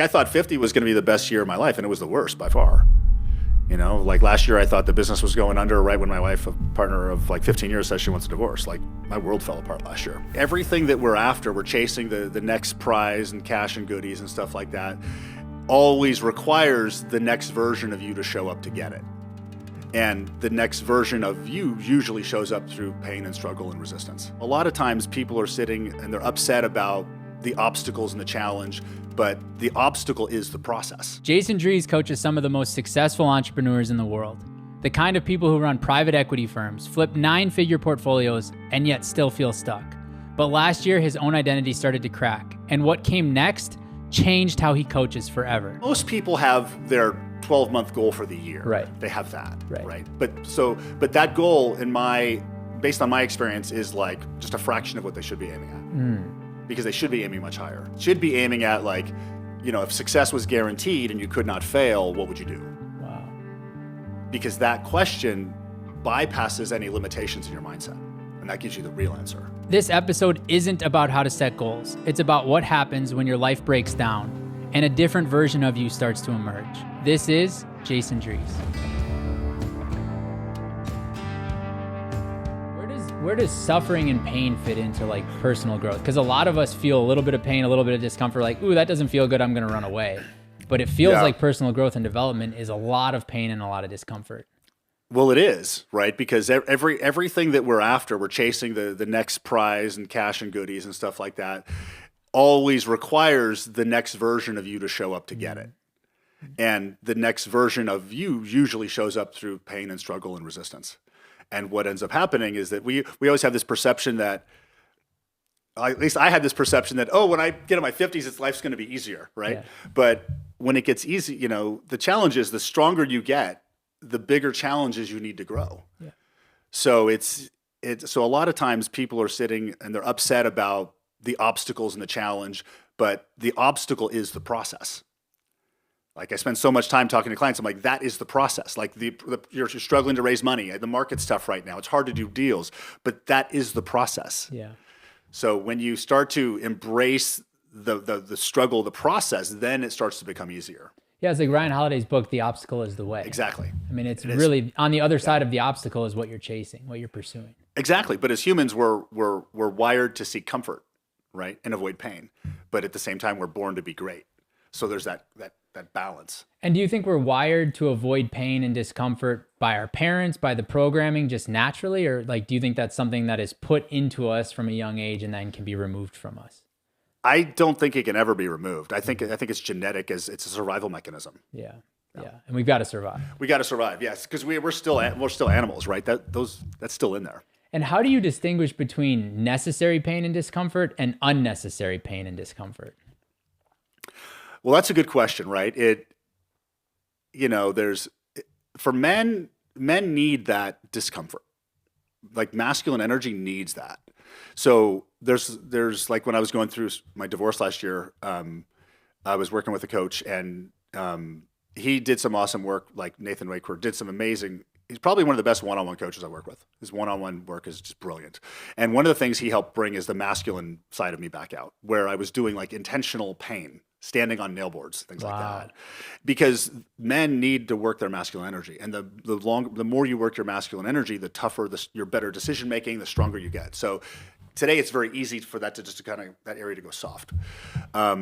I thought 50 was going to be the best year of my life, and it was the worst by far. You know, like last year I thought the business was going under right when my wife, a partner of like 15 years, said she wants a divorce. Like my world fell apart last year. Everything that we're after, we're chasing the next prize and cash and goodies and stuff like that, always requires the next version of you to show up to get it. And the next version of you usually shows up through pain and struggle and resistance. A lot of times people are sitting and they're upset about the obstacles and the challenge, but the obstacle is the process. Jason Drees coaches some of the most successful entrepreneurs in the world. The kind of people who run private equity firms, flip 9-figure portfolios, and yet still feel stuck. But last year, his own identity started to crack. And what came next changed how he coaches forever. Most people have their 12-month goal for the year. Right. They have that. Right. But that goal, based on my experience, is like just a fraction of what they should be aiming at. Because they should be aiming much higher. Should be aiming at like, you know, if success was guaranteed and you could not fail, what would you do? Wow. Because that question bypasses any limitations in your mindset. And that gives you the real answer. This episode isn't about how to set goals. It's about what happens when your life breaks down and a different version of you starts to emerge. This is Jason Drees. Where does suffering and pain fit into like personal growth? Because a lot of us feel a little bit of pain, a little bit of discomfort, like, ooh, that doesn't feel good, I'm gonna run away. But it feels like personal growth and development is a lot of pain and a lot of discomfort. Well, it is, right? Because everything that we're after, we're chasing the next prize and cash and goodies and stuff like that, always requires the next version of you to show up to get it. And the next version of you usually shows up through pain and struggle and resistance. And what ends up happening is that we always have this perception that, at least I had this perception that, oh, when I get in my 50s, life's going to be easier, right? Yeah. But when it gets easy, you know, the challenge is the stronger you get, the bigger challenges you need to grow. Yeah. So so a lot of times people are sitting and they're upset about the obstacles and the challenge, but the obstacle is the process. Like I spend so much time talking to clients, I'm like, that is the process. Like you're struggling to raise money. The market's tough right now. It's hard to do deals, but that is the process. Yeah. So when you start to embrace the struggle, the process, then it starts to become easier. Yeah, it's like Ryan Holiday's book, The Obstacle is the Way. Exactly. I mean, it's really on the other side of the obstacle is what you're chasing, what you're pursuing. Exactly. But as humans, we're wired to seek comfort, right? And avoid pain. But at the same time, we're born to be great. So there's that balance. And do you think we're wired to avoid pain and discomfort by our parents, by the programming just naturally? Or like, do you think that's something that is put into us from a young age and then can be removed from us? I don't think it can ever be removed. I think it's genetic, it's a survival mechanism. Yeah. And we've got to survive. We got to survive, yes, because we're still animals, right? That's still in there. And how do you distinguish between necessary pain and discomfort and unnecessary pain and discomfort? Well, that's a good question, right? For men need that discomfort. Like masculine energy needs that. So there's like when I was going through my divorce last year, I was working with a coach and he did some awesome work. Like Nathan Wakewer did some amazing. He's probably one of the best one-on-one coaches I work with. His one-on-one work is just brilliant. And one of the things he helped bring is the masculine side of me back out, where I was doing like intentional pain, standing on nail boards, things like that. Because men need to work their masculine energy. And the more you work your masculine energy, the tougher, your better decision-making, the stronger you get. So today it's very easy for that to just kind of, that area to go soft. But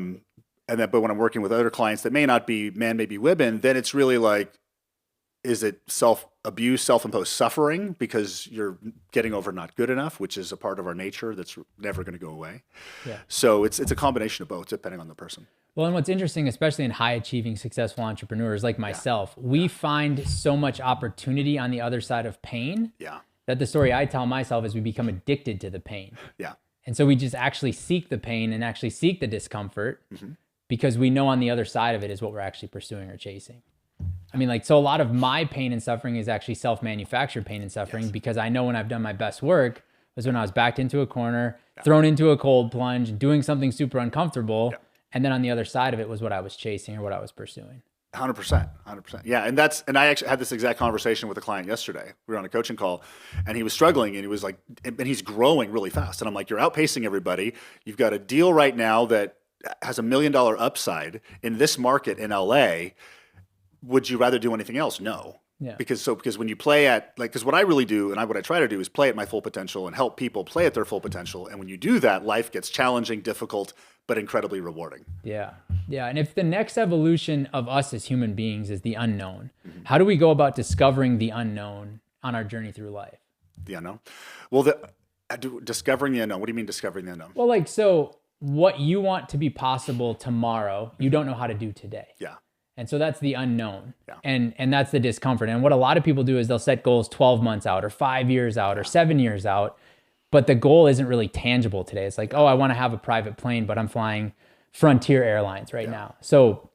when I'm working with other clients that may not be men, maybe women, then it's really like, is it self-abuse, self-imposed suffering because you're getting over not good enough, which is a part of our nature that's never going to go away. Yeah. So it's a combination of both, depending on the person. Well, and what's interesting, especially in high-achieving, successful entrepreneurs like myself, we find so much opportunity on the other side of pain that the story I tell myself is we become addicted to the pain. Yeah. And so we just actually seek the pain and actually seek the discomfort because we know on the other side of it is what we're actually pursuing or chasing. I mean, like, so a lot of my pain and suffering is actually self-manufactured pain and suffering because I know when I've done my best work was when I was backed into a corner, thrown into a cold plunge, doing something super uncomfortable. And then on the other side of it was what I was chasing or what I was pursuing. 100%. Yeah. And I actually had this exact conversation with a client yesterday. We were on a coaching call and he was struggling and he was like, and he's growing really fast. And I'm like, you're outpacing everybody. You've got a deal right now that has $1 million upside in this market in LA, would you rather do anything else? No. Yeah. Because when you play at, like, because what I really do and what I try to do is play at my full potential and help people play at their full potential. And when you do that, life gets challenging, difficult, but incredibly rewarding. Yeah. Yeah. And if the next evolution of us as human beings is the unknown, how do we go about discovering the unknown on our journey through life? The unknown? Well, discovering the unknown. What do you mean discovering the unknown? Well, like, so what you want to be possible tomorrow, you don't know how to do today. Yeah. And so that's the unknown. Yeah. And that's the discomfort. And what a lot of people do is they'll set goals 12 months out or 5 years out or 7 years out, but the goal isn't really tangible today. It's like, oh, I want to have a private plane, but I'm flying Frontier Airlines right now. So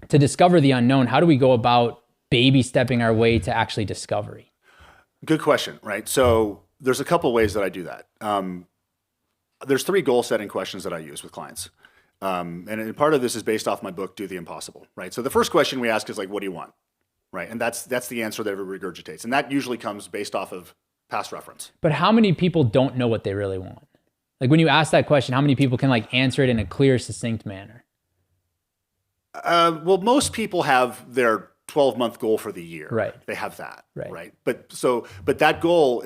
to discover the unknown, how do we go about baby stepping our way to actually discovery? Good question, right? So there's a couple ways that I do that. There's 3 goal setting questions that I use with clients. And part of this is based off my book, Do the Impossible, right? So the first question we ask is like, what do you want, right? And that's the answer that everybody regurgitates. And that usually comes based off of past reference. But how many people don't know what they really want? Like when you ask that question, how many people can like answer it in a clear, succinct manner? Well, most people have their 12-month goal for the year. Right. They have that, right? But that goal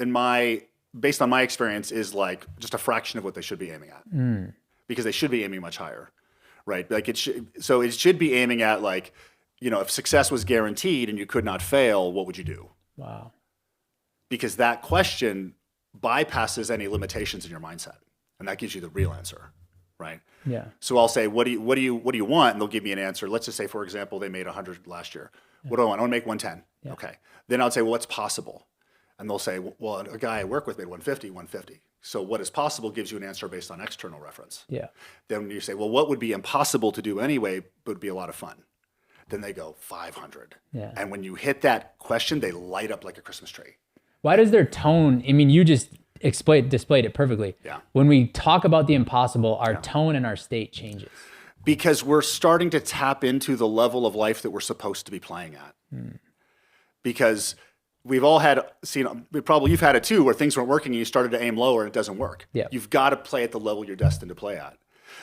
based on my experience is like just a fraction of what they should be aiming at. Because they should be aiming much higher, right? Like it should be aiming at like, if success was guaranteed and you could not fail, what would you do? Wow. Because that question bypasses any limitations in your mindset, and that gives you the real answer, right? Yeah. So I'll say, what do you want? And they'll give me an answer. Let's just say, for example, they made 100 last year. Yeah. What do I want? I want to make 110. Yeah. Okay. Then I'll say, well, what's possible? And they'll say, well, a guy I work with made 150. So what is possible gives you an answer based on external reference. Yeah. Then you say, well, what would be impossible to do anyway, but would be a lot of fun? Then they go 500. Yeah. And when you hit that question, they light up like a Christmas tree. Why does their tone, I mean, you just displayed it perfectly. Yeah. When we talk about the impossible, our tone and our state changes. Because we're starting to tap into the level of life that we're supposed to be playing at. Because we've all you've had it too, where things weren't working and you started to aim lower and it doesn't work. Yeah. You've got to play at the level you're destined to play at.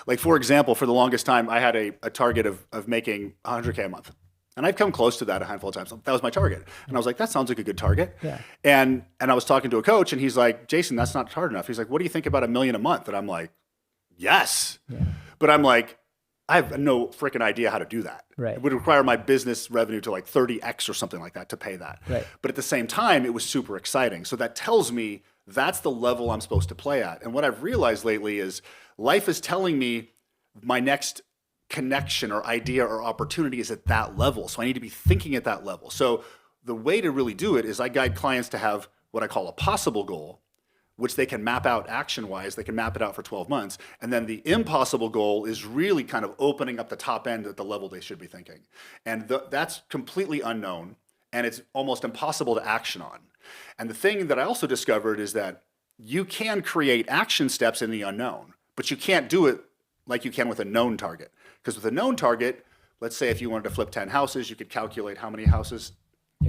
Like, for example, for the longest time, I had a target of making $100K a month. And I've come close to that a handful of times. That was my target. And I was like, that sounds like a good target. Yeah. And I was talking to a coach and he's like, Jason, that's not hard enough. He's like, what do you think about $1 million a month? And I'm like, yes. Yeah. But I'm like, I have no freaking idea how to do that. Right. It would require my business revenue to like 30x or something like that to pay that. Right. But at the same time, it was super exciting. So that tells me that's the level I'm supposed to play at. And what I've realized lately is life is telling me my next connection or idea or opportunity is at that level. So I need to be thinking at that level. So the way to really do it is I guide clients to have what I call a possible goal, which they can map out action-wise. They can map it out for 12 months. And then the impossible goal is really kind of opening up the top end at the level they should be thinking. And that's completely unknown, and it's almost impossible to action on. And the thing that I also discovered is that you can create action steps in the unknown, but you can't do it like you can with a known target. Because with a known target, let's say if you wanted to flip 10 houses, you could calculate how many houses,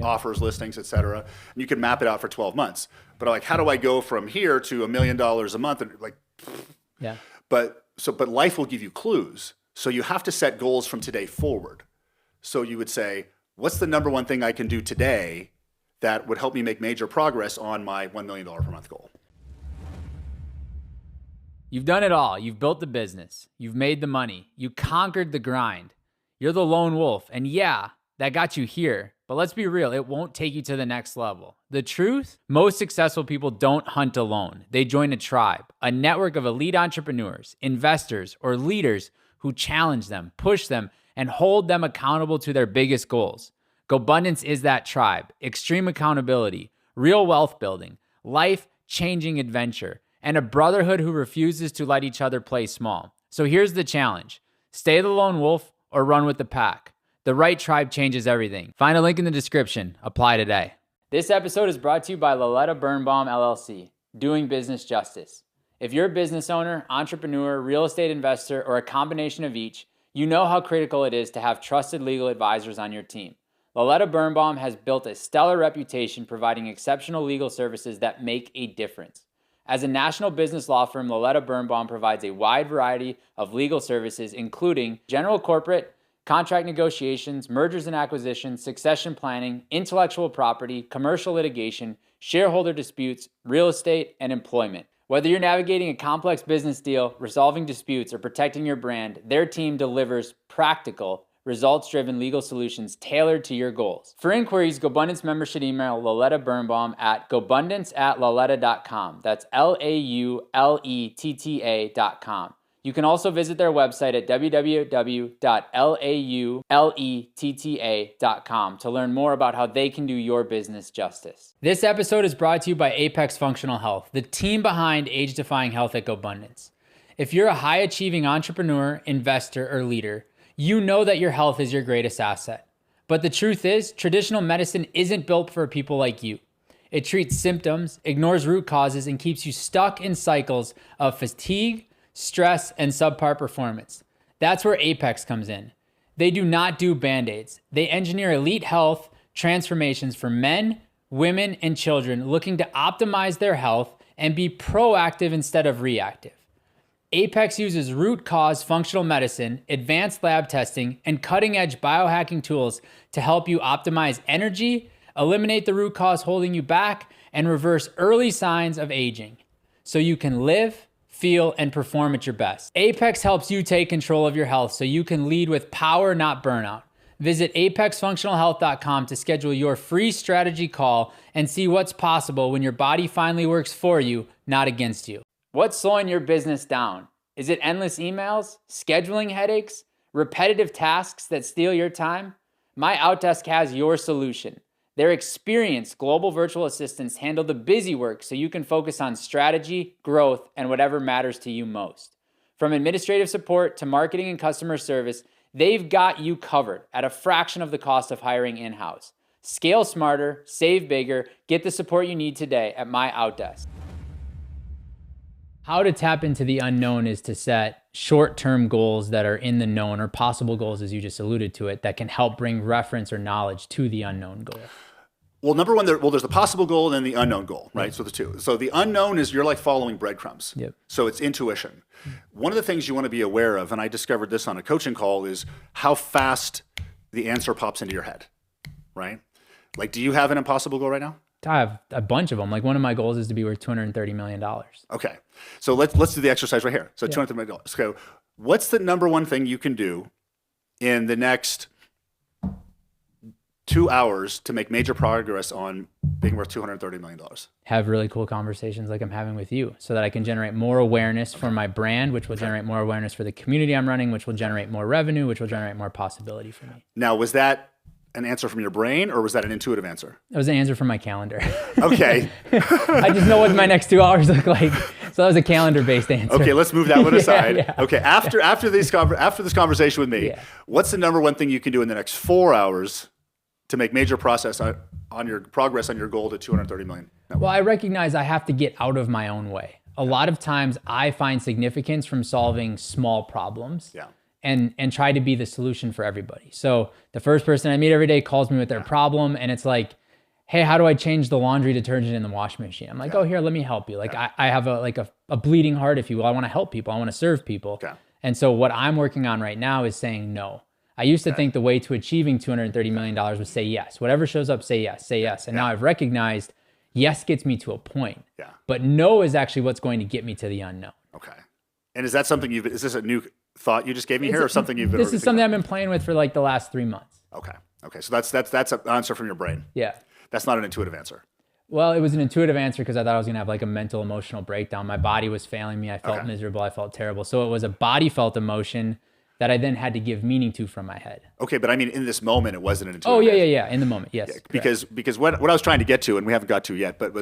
offers, listings, et cetera, and you could map it out for 12 months. But like, how do I go from here to $1 million a month? And like, yeah. But life will give you clues. So you have to set goals from today forward. So you would say, what's the number one thing I can do today that would help me make major progress on my $1 million per month goal? You've done it all. You've built the business. You've made the money. You conquered the grind. You're the lone wolf. And yeah, that got you here. But let's be real, it won't take you to the next level. The truth? Most successful people don't hunt alone. They join a tribe, a network of elite entrepreneurs, investors, or leaders who challenge them, push them, and hold them accountable to their biggest goals. Gobundance is that tribe. Extreme accountability, real wealth building, life-changing adventure, and a brotherhood who refuses to let each other play small. So here's the challenge. Stay the lone wolf or run with the pack. The right tribe changes everything. Find a link in the description. Apply today. This episode is brought to you by Lauletta Birnbaum, LLC, doing business justice. If you're a business owner, entrepreneur, real estate investor, or a combination of each, you know how critical it is to have trusted legal advisors on your team. Lauletta Birnbaum has built a stellar reputation providing exceptional legal services that make a difference. As a national business law firm, Lauletta Birnbaum provides a wide variety of legal services, including general corporate, contract negotiations, mergers and acquisitions, succession planning, intellectual property, commercial litigation, shareholder disputes, real estate, and employment. Whether you're navigating a complex business deal, resolving disputes, or protecting your brand, their team delivers practical, results-driven legal solutions tailored to your goals. For inquiries, Gobundance members should email Lauletta Birnbaum at gobundance@lauletta.com. That's LAULETTA.com. You can also visit their website at www.lauletta.com to learn more about how they can do your business justice. This episode is brought to you by Apex Functional Health, the team behind age-defying health at Gobundance. If you're a high-achieving entrepreneur, investor, or leader, you know that your health is your greatest asset. But the truth is, traditional medicine isn't built for people like you. It treats symptoms, ignores root causes, and keeps you stuck in cycles of fatigue, stress, and subpar performance. That's where Apex comes in. They do not do Band-Aids. They engineer elite health transformations for men, women, and children looking to optimize their health and be proactive instead of reactive. Apex uses root cause functional medicine, advanced lab testing, and cutting-edge biohacking tools to help you optimize energy, eliminate the root cause holding you back, and reverse early signs of aging so you can live, feel, and perform at your best. Apex helps you take control of your health so you can lead with power, not burnout. Visit apexfunctionalhealth.com to schedule your free strategy call and see what's possible when your body finally works for you, not against you. What's slowing your business down? Is it endless emails, scheduling headaches, repetitive tasks that steal your time? MyOutDesk has your solution. Their experienced global virtual assistants handle the busy work so you can focus on strategy, growth, and whatever matters to you most. From administrative support to marketing and customer service, they've got you covered at a fraction of the cost of hiring in-house. Scale smarter, save bigger, get the support you need today at MyOutDesk. How to tap into the unknown is to set short-term goals that are in the known, or possible goals, as you just alluded to it, that can help bring reference or knowledge to the unknown goal. Well, number one, there's the possible goal and then the unknown goal, right? Yep. So the two. So the unknown is you're like following breadcrumbs. Yep. So it's intuition. One of the things you want to be aware of, and I discovered this on a coaching call, is how fast the answer pops into your head, right? Like, do you have an impossible goal right now? I have a bunch of them. Like, one of my goals is to be worth $230 million. Okay. So let's do the exercise right here. So $230 million. So what's the number one thing you can do in the next 2 hours to make major progress on being worth $230 million? Have really cool conversations like I'm having with you so that I can generate more awareness for my brand, which will generate more awareness for the community I'm running, which will generate more revenue, which will generate more possibility for me. Now, was that an answer from your brain, or was that an intuitive answer? It was an answer from my calendar. Okay. I just know what my next 2 hours look like. So that was a calendar-based answer. Okay, let's move that one aside. Yeah. Okay, after this conversation with me, what's the number one thing you can do in the next 4 hours to make major progress on your goal to $230 million? Well, I recognize I have to get out of my own way. A lot of times I find significance from solving small problems. Yeah. And try to be the solution for everybody. So the first person I meet every day calls me with their problem, and it's like, hey, how do I change the laundry detergent in the washing machine? I'm like, oh, here, let me help you. Like, I have a bleeding heart, if you will. I want to help people. I want to serve people. Okay. And so what I'm working on right now is saying no. I used to think the way to achieving $230 million was say yes. Whatever shows up, say yes, say yes. And now I've recognized yes gets me to a point. Yeah. But no is actually what's going to get me to the unknown. Okay. And is that something is this a new thought you just gave me here, or something you've been? This is something I've been playing with for like the last 3 months. Okay. So that's an answer from your brain. Yeah. That's not an intuitive answer. Well, it was an intuitive answer because I thought I was going to have like a mental, emotional breakdown. My body was failing me. I felt miserable. I felt terrible. So it was a body felt emotion that I then had to give meaning to from my head. Okay, but I mean, in this moment, it wasn't an intuitive answer. Yeah. In the moment, yes. Yeah, because what I was trying to get to, and we haven't got to yet, but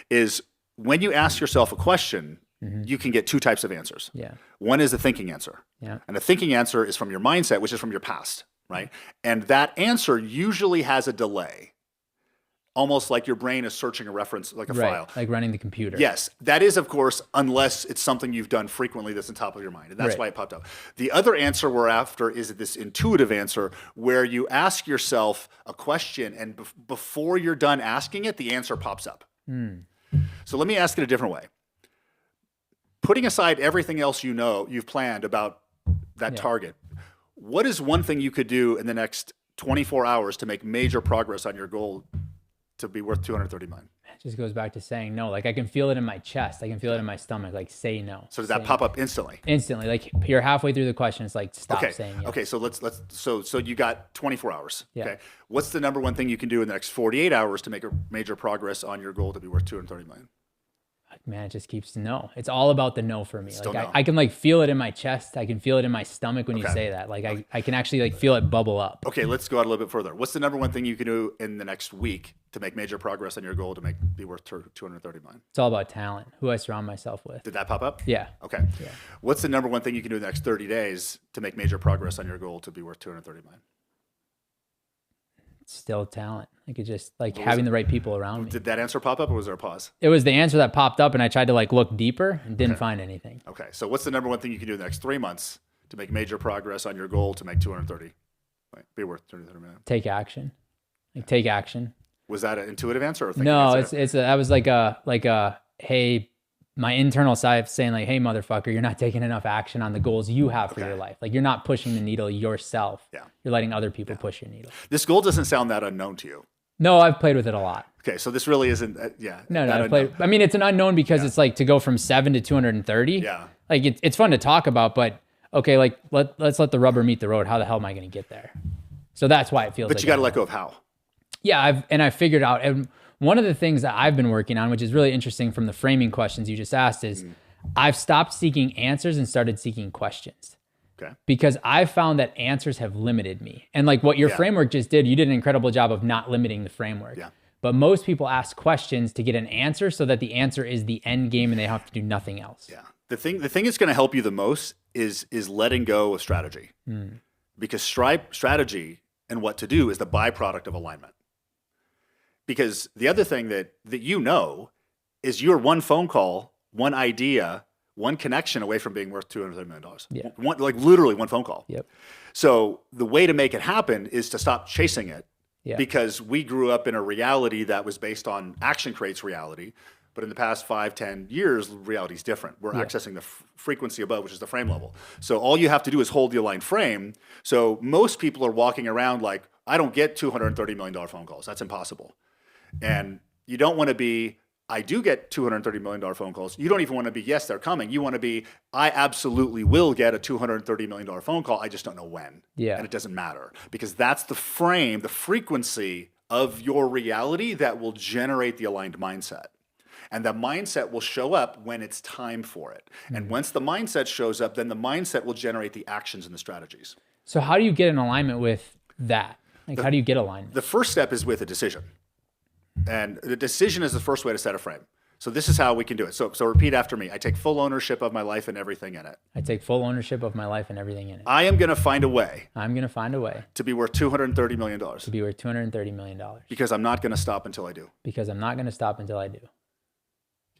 is when you ask yourself a question, you can get two types of answers. Yeah. One is a thinking answer. Yeah. And the thinking answer is from your mindset, which is from your past, right? And that answer usually has a delay, almost like your brain is searching a reference, like a file. Like running the computer. Yes. That is, of course, unless it's something you've done frequently that's on top of your mind. And that's why it popped up. The other answer we're after is this intuitive answer where you ask yourself a question and before you're done asking it, the answer pops up. So let me ask it a different way. putting aside everything else you've planned about that target, what is one thing you could do in the next 24 hours to make major progress on your goal to be worth 230 million? It just goes back to saying no. Like I can feel it in my chest. I can feel it in my stomach. Like say no. So does that pop up instantly? Instantly. Like you're halfway through the question. It's like stop saying yes. Okay. So so you got 24 hours. Yeah. Okay. What's the number one thing you can do in the next 48 hours to make a major progress on your goal to be worth 230 million? Man, it just keeps no. It's all about the no for me. Still like no. I can like feel it in my chest. I can feel it in my stomach when you say that. Like I can actually like feel it bubble up. Okay, let's go out a little bit further. What's the number one thing you can do in the next week to make major progress on your goal to be worth 230 million? It's all about talent, who I surround myself with. Did that pop up? Yeah. Okay. Yeah. What's the number one thing you can do in the next 30 days to make major progress on your goal to be worth 230 million? Still talent. Like it just like having the right people around me. Did that answer pop up or was there a pause? It was the answer that popped up and I tried to like look deeper and didn't find anything. Okay. So what's the number one thing you can do in the next 3 months to make major progress on your goal to make 230? Be worth 230 million. Take action. Like take action. Was that an intuitive answer or no, that was like a hey, my internal side saying like, hey motherfucker, you're not taking enough action on the goals you have for your life. Like you're not pushing the needle yourself. Yeah. You're letting other people push your needle. This goal doesn't sound that unknown to you. No, I've played with it a lot. Okay, so this really isn't, No, I've played. I mean, it's an unknown because it's like to go from 7 to 230. Yeah. Like it's fun to talk about, but okay, like let's let the rubber meet the road. How the hell am I going to get there? So that's why it feels. But like you got to let go of how. Yeah, I figured out, and one of the things that I've been working on, which is really interesting from the framing questions you just asked, is I've stopped seeking answers and started seeking questions. Okay. Because I've found that answers have limited me. And like what your framework just did, you did an incredible job of not limiting the framework. Yeah. But most people ask questions to get an answer so that the answer is the end game and they have to do nothing else. Yeah. The thing that's going to help you the most is letting go of strategy. Because strategy and what to do is the byproduct of alignment. Because the other thing that you know is you're one phone call, one idea, one connection away from being worth $230 million. Yeah. Literally one phone call. Yep. So the way to make it happen is to stop chasing it. Yeah. Because we grew up in a reality that was based on action creates reality. But in the past 5-10 years, reality is different. We're accessing the frequency above, which is the frame level. So all you have to do is hold the aligned frame. So most people are walking around like, I don't get $230 million phone calls. That's impossible. And you don't want to be, I do get $230 million phone calls. You don't even want to be, yes, they're coming. You want to be, I absolutely will get a $230 million phone call. I just don't know when. Yeah. And it doesn't matter because that's the frame, the frequency of your reality that will generate the aligned mindset. And the mindset will show up when it's time for it. And once the mindset shows up, then the mindset will generate the actions and the strategies. So how do you get in alignment with that? Like how do you get alignment? The first step is with a decision. And the decision is the first way to set a frame. So this is how we can do it. So repeat after me. I take full ownership of my life and everything in it. I take full ownership of my life and everything in it. I am going to find a way. I'm going to find a way. To be worth $230 million. To be worth $230 million. Because I'm not going to stop until I do. Because I'm not going to stop until I do.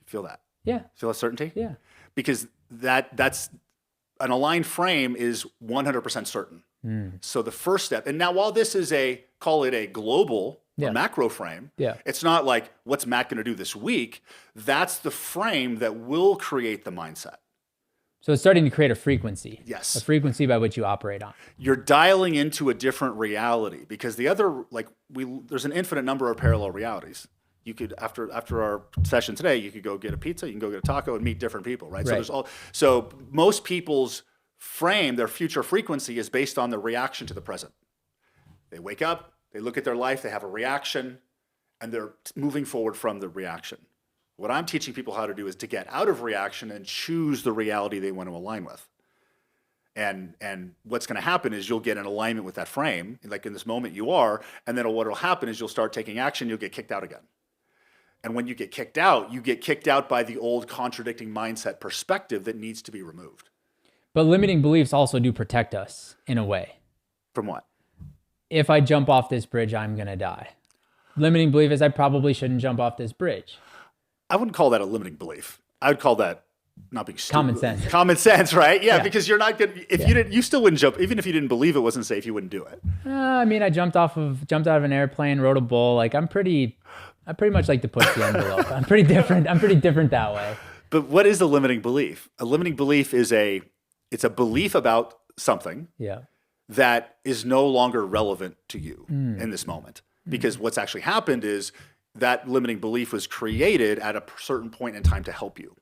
Feel that? Yeah. Feel that certainty? Yeah. Because that's an aligned frame is 100% certain. So the first step, and now while this is call it a global or macro frame, it's not like what's Matt going to do this week. That's the frame that will create the mindset. So it's starting to create a frequency. Yes. A frequency by which you operate on. You're dialing into a different reality because the other, there's an infinite number of parallel realities. You could, after our session today, you could go get a pizza, you can go get a taco and meet different people, right? So most people's frame, their future frequency is based on the reaction to the present. They wake up, they look at their life, they have a reaction, and they're moving forward from the reaction. What I'm teaching people how to do is to get out of reaction and choose the reality they want to align with. And what's going to happen is you'll get in alignment with that frame, like in this moment you are, and then what will happen is you'll start taking action, you'll get kicked out again. And when you get kicked out by the old contradicting mindset perspective that needs to be removed. But limiting beliefs also do protect us in a way. From what? If I jump off this bridge, I'm going to die. Limiting belief is I probably shouldn't jump off this bridge. I wouldn't call that a limiting belief. I would call that not being stupid. Common sense. Common sense, right? Yeah, because you're not good. If you still wouldn't jump. Even if you didn't believe it wasn't safe, you wouldn't do it. I mean, I jumped out of an airplane, rode a bull. Like I pretty much like to push the envelope. I'm pretty different that way. But what is a limiting belief? A limiting belief is it's a belief about something that is no longer relevant to you in this moment. Because what's actually happened is that limiting belief was created at a certain point in time to help you.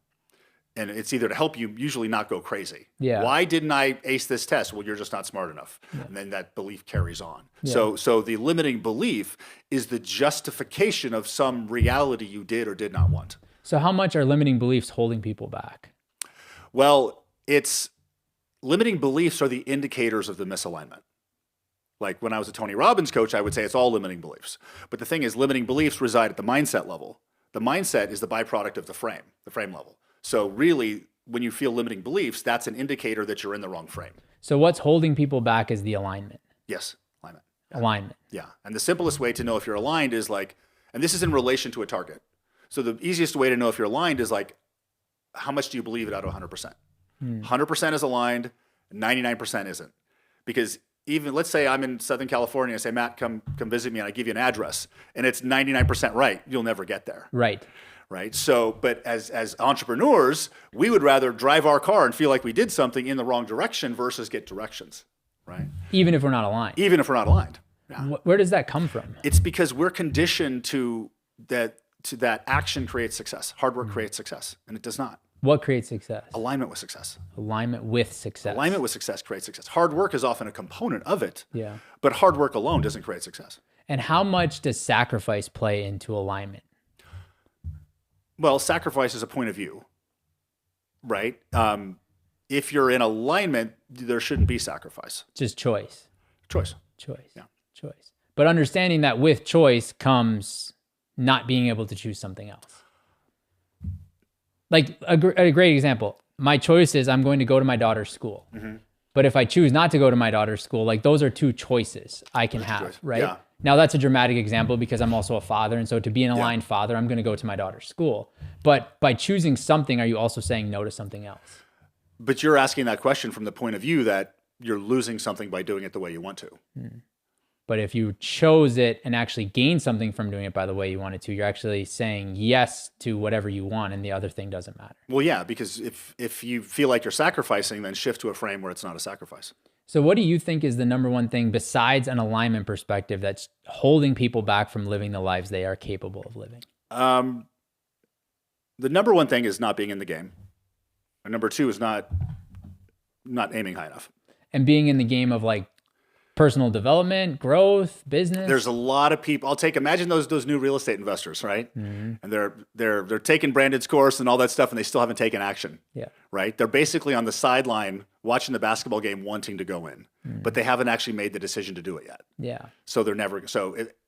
And it's either to help you usually not go crazy. Yeah. Why didn't I ace this test? Well, you're just not smart enough. Yeah. And then that belief carries on. Yeah. So the limiting belief is the justification of some reality you did or did not want. So how much are limiting beliefs holding people back? Well, limiting beliefs are the indicators of the misalignment. Like when I was a Tony Robbins coach, I would say it's all limiting beliefs. But the thing is, limiting beliefs reside at the mindset level. The mindset is the byproduct of the frame level. So really, when you feel limiting beliefs, that's an indicator that you're in the wrong frame. So what's holding people back is the alignment. Yes, alignment. Yeah. Alignment. Yeah. And the simplest way to know if you're aligned is and this is in relation to a target. So the easiest way to know if you're aligned is how much do you believe it out of 100%? 100% is aligned, 99% isn't. Because even, let's say I'm in Southern California, I say, Matt, come visit me, and I give you an address, and it's 99% right, you'll never get there. Right. So, but as entrepreneurs, we would rather drive our car and feel like we did something in the wrong direction versus get directions, right? Even if we're not aligned. Yeah. Where does that come from? It's because we're conditioned to that action creates success. Hard work creates success, and it does not. What creates success? Alignment with success. Alignment with success. Alignment with success creates success. Hard work is often a component of it. Yeah. But hard work alone doesn't create success. And how much does sacrifice play into alignment? Well, sacrifice is a point of view, right? If you're in alignment, there shouldn't be sacrifice. Just choice. Choice. Yeah. Choice. But understanding that with choice comes not being able to choose something else. Like a great example, my choice is I'm going to go to my daughter's school. Mm-hmm. But if I choose not to go to my daughter's school, those are two choices I can have, right? Yeah. Now that's a dramatic example because I'm also a father. And so to be an aligned father, I'm going to go to my daughter's school. But by choosing something, are you also saying no to something else? But you're asking that question from the point of view that you're losing something by doing it the way you want to. But if you chose it and actually gained something from doing it by the way you wanted to, you're actually saying yes to whatever you want and the other thing doesn't matter. Well, yeah, because if you feel like you're sacrificing, then shift to a frame where it's not a sacrifice. So what do you think is the number one thing besides an alignment perspective that's holding people back from living the lives they are capable of living? The number one thing is not being in the game. And number two is not aiming high enough. And being in the game of personal development, growth, business. There's a lot of people. Imagine those new real estate investors, right? Mm-hmm. And they're taking Brandon's course and all that stuff, and they still haven't taken action. Yeah. Right? They're basically on the sideline watching the basketball game, wanting to go in, but they haven't actually made the decision to do it yet. Yeah. So they're never.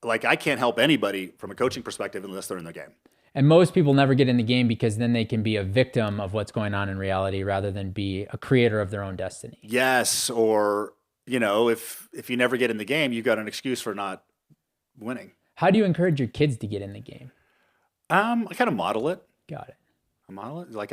I can't help anybody from a coaching perspective unless they're in the game. And most people never get in the game because then they can be a victim of what's going on in reality rather than be a creator of their own destiny. Yes, or if you never get in the game, you've got an excuse for not winning. How do you encourage your kids to get in the game? I kind of model it. Got it. I model it.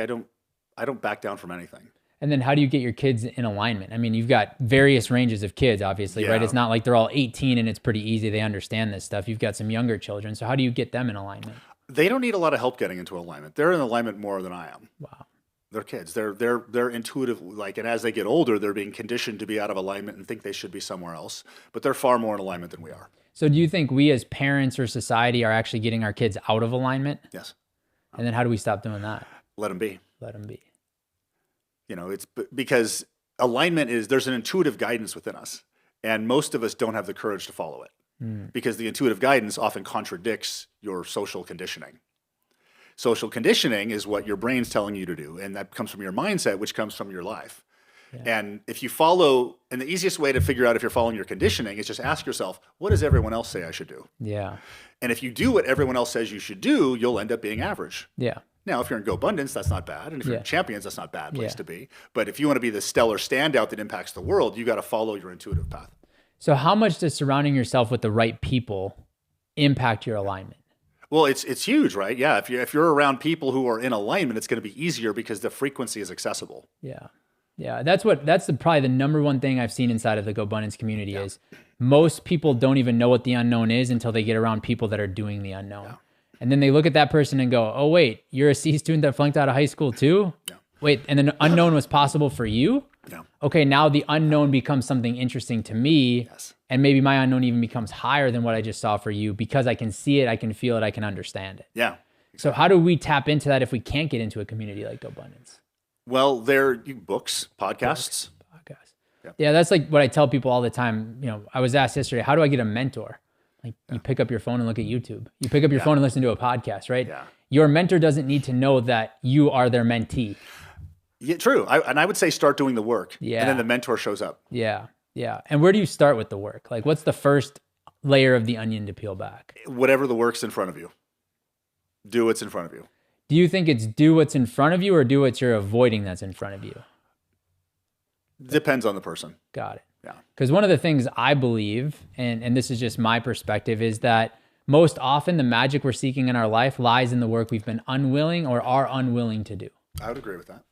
I don't back down from anything. And then how do you get your kids in alignment? I mean, you've got various ranges of kids, obviously, right? It's not like they're all 18 and it's pretty easy. They understand this stuff. You've got some younger children. So how do you get them in alignment? They don't need a lot of help getting into alignment. They're in alignment more than I am. Wow. They're kids. They're intuitive, and as they get older, they're being conditioned to be out of alignment and think they should be somewhere else. But they're far more in alignment than we are. So do you think we as parents or society are actually getting our kids out of alignment? Yes. And then how do we stop doing that? Let them be. Let them be. It's because alignment there's an intuitive guidance within us, and most of us don't have the courage to follow it because the intuitive guidance often contradicts your social conditioning. Social conditioning is what your brain's telling you to do, and that comes from your mindset, which comes from your life. Yeah. And if you follow, and the easiest way to figure out if you're following your conditioning is just ask yourself, what does everyone else say I should do? Yeah. And if you do what everyone else says you should do, you'll end up being average. Yeah. Now, if you're in Gobundance, that's not bad. And if you're in Champions, that's not a bad place to be. But if you want to be the stellar standout that impacts the world, you got to follow your intuitive path. So how much does surrounding yourself with the right people impact your alignment? Well, it's huge, right? Yeah. If you're around people who are in alignment, it's going to be easier because the frequency is accessible. Yeah. Yeah. That's probably the number one thing I've seen inside of the Gobundance community is most people don't even know what the unknown is until they get around people that are doing the unknown. Yeah. And then they look at that person and go, oh, wait, you're a C student that flunked out of high school too? Yeah. Wait, and then unknown was possible for you? Yeah. Okay, now the unknown becomes something interesting to me. Yes. And maybe my unknown even becomes higher than what I just saw for you because I can see it, I can feel it, I can understand it. Yeah. So how do we tap into that if we can't get into a community like Gobundance? Well, there are books, podcasts. Yeah, that's like what I tell people all the time. You know, I was asked yesterday, how do I get a mentor? Like you pick up your phone and look at YouTube. You pick up your phone and listen to a podcast, right? Yeah. Your mentor doesn't need to know that you are their mentee. Yeah, true. I would say start doing the work. Yeah. And then the mentor shows up. Yeah. Yeah. And where do you start with the work? Like what's the first layer of the onion to peel back? Whatever the work's in front of you. Do what's in front of you. Do you think it's do what's in front of you or do what you're avoiding that's in front of you? Depends on the person. Got it. Yeah. Because one of the things I believe, and this is just my perspective, is that most often the magic we're seeking in our life lies in the work we've been unwilling or are unwilling to do. I would agree with that.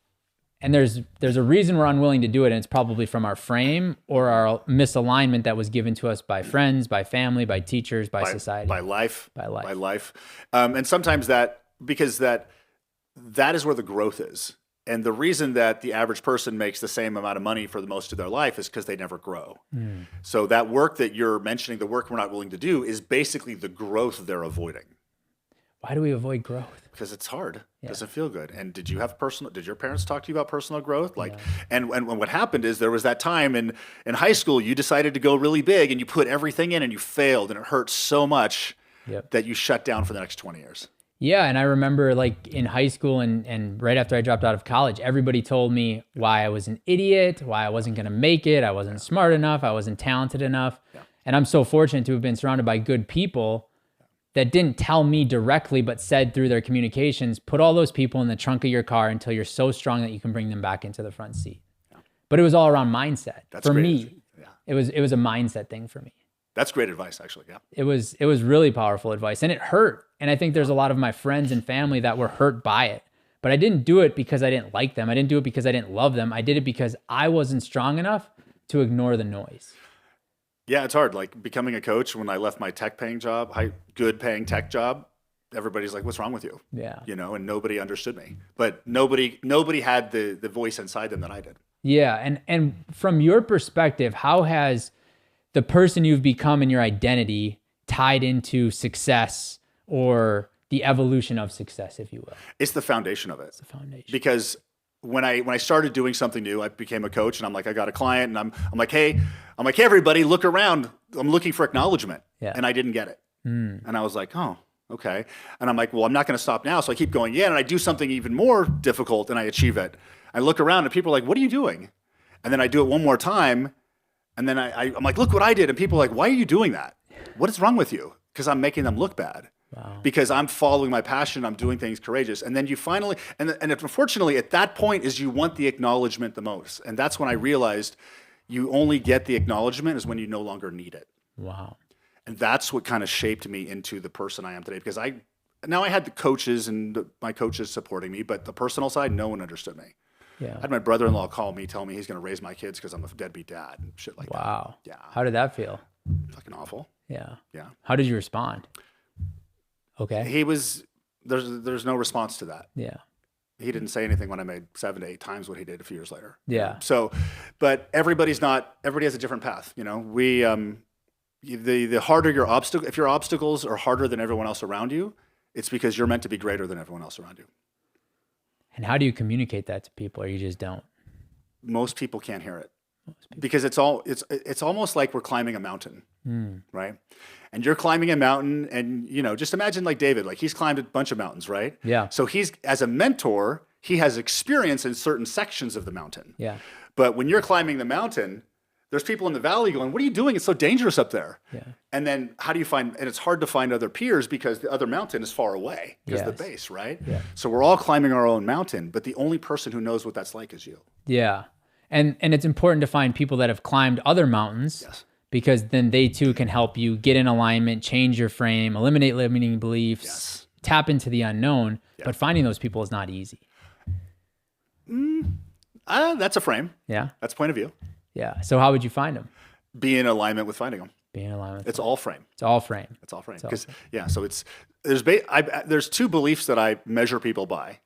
And there's a reason we're unwilling to do it, and it's probably from our frame or our misalignment that was given to us by friends, by family, by teachers, by society. By life. By life. By life. And sometimes because that is where the growth is. And the reason that the average person makes the same amount of money for the most of their life is because they never grow. So that work that you're mentioning, the work we're not willing to do, is basically the growth they're avoiding. Why do we avoid growth? Because it's hard. It doesn't feel good. And did your parents talk to you about personal growth? And what happened is there was that time in high school, you decided to go really big and you put everything in and you failed and it hurt so much that you shut down for the next 20 years. Yeah, and I remember like in high school and right after I dropped out of college, everybody told me why I was an idiot, why I wasn't going to make it, I wasn't smart enough, I wasn't talented enough. Yeah. And I'm so fortunate to have been surrounded by good people that didn't tell me directly, but said through their communications, put all those people in the trunk of your car until you're so strong that you can bring them back into the front seat. Yeah. But it was all around mindset. That's for great. Me. Yeah. It was a mindset thing for me. That's great advice, actually. Yeah. It was really powerful advice, and it hurt. And I think there's a lot of my friends and family that were hurt by it. But I didn't do it because I didn't like them. I didn't do it because I didn't love them. I did it because I wasn't strong enough to ignore the noise. Yeah, it's hard. Like becoming a coach, when I left my good paying tech job, everybody's like, "What's wrong with you?" Yeah. And nobody understood me. But nobody had the voice inside them that I did. Yeah, and from your perspective, how has the person you've become and your identity tied into success or the evolution of success, if you will? It's the foundation of it. It's the foundation. Because when I started doing something new, I became a coach, and I'm like, I got a client, and I'm like, hey, everybody, look around. I'm looking for acknowledgement, and I didn't get it, and I was like, oh, okay, and I'm like, well, I'm not going to stop now, so I keep going, and I do something even more difficult, and I achieve it. I look around, and people are like, what are you doing? And then I do it one more time, and then I'm like, look what I did, and people are like, why are you doing that? What is wrong with you? Because I'm making them look bad. Wow. Because I'm following my passion, I'm doing things courageous. And then you finally, and unfortunately at that point is you want the acknowledgement the most. And that's when I realized you only get the acknowledgement is when you no longer need it. Wow. And that's what kind of shaped me into the person I am today. Because I had the coaches and my coaches supporting me, but the personal side, no one understood me. Yeah. I had my brother-in-law call me, tell me he's going to raise my kids because I'm a deadbeat dad and shit like that. Wow. Yeah. How did that feel? Fucking awful. Yeah. Yeah. How did you respond? Okay. There's no response to that. Yeah. He didn't say anything when I made 7 to 8 times what he did a few years later. Yeah. So, but everybody has a different path. The harder your obstacle, if your obstacles are harder than everyone else around you, it's because you're meant to be greater than everyone else around you. And how do you communicate that to people, or you just don't? Most people can't hear it. Because it's almost like we're climbing a mountain, right? And you're climbing a mountain, and just imagine like David, like he's climbed a bunch of mountains, right? Yeah. So he's, as a mentor, he has experience in certain sections of the mountain. Yeah. But when you're climbing the mountain, there's people in the valley going, "What are you doing? It's so dangerous up there." Yeah. And then how do you find? And it's hard to find other peers because the other mountain is far away because of the base, right? Yeah. So we're all climbing our own mountain, but the only person who knows what that's like is you. Yeah. And it's important to find people that have climbed other mountains, because then they too can help you get in alignment, change your frame, eliminate limiting beliefs, tap into the unknown. But finding those people is not easy. That's a frame. Yeah. That's point of view. Yeah. So how would you find them? Be in alignment with finding them. Being in alignment. It's all frame. It's all frame. It's all frame. Because so there's two beliefs that I measure people by,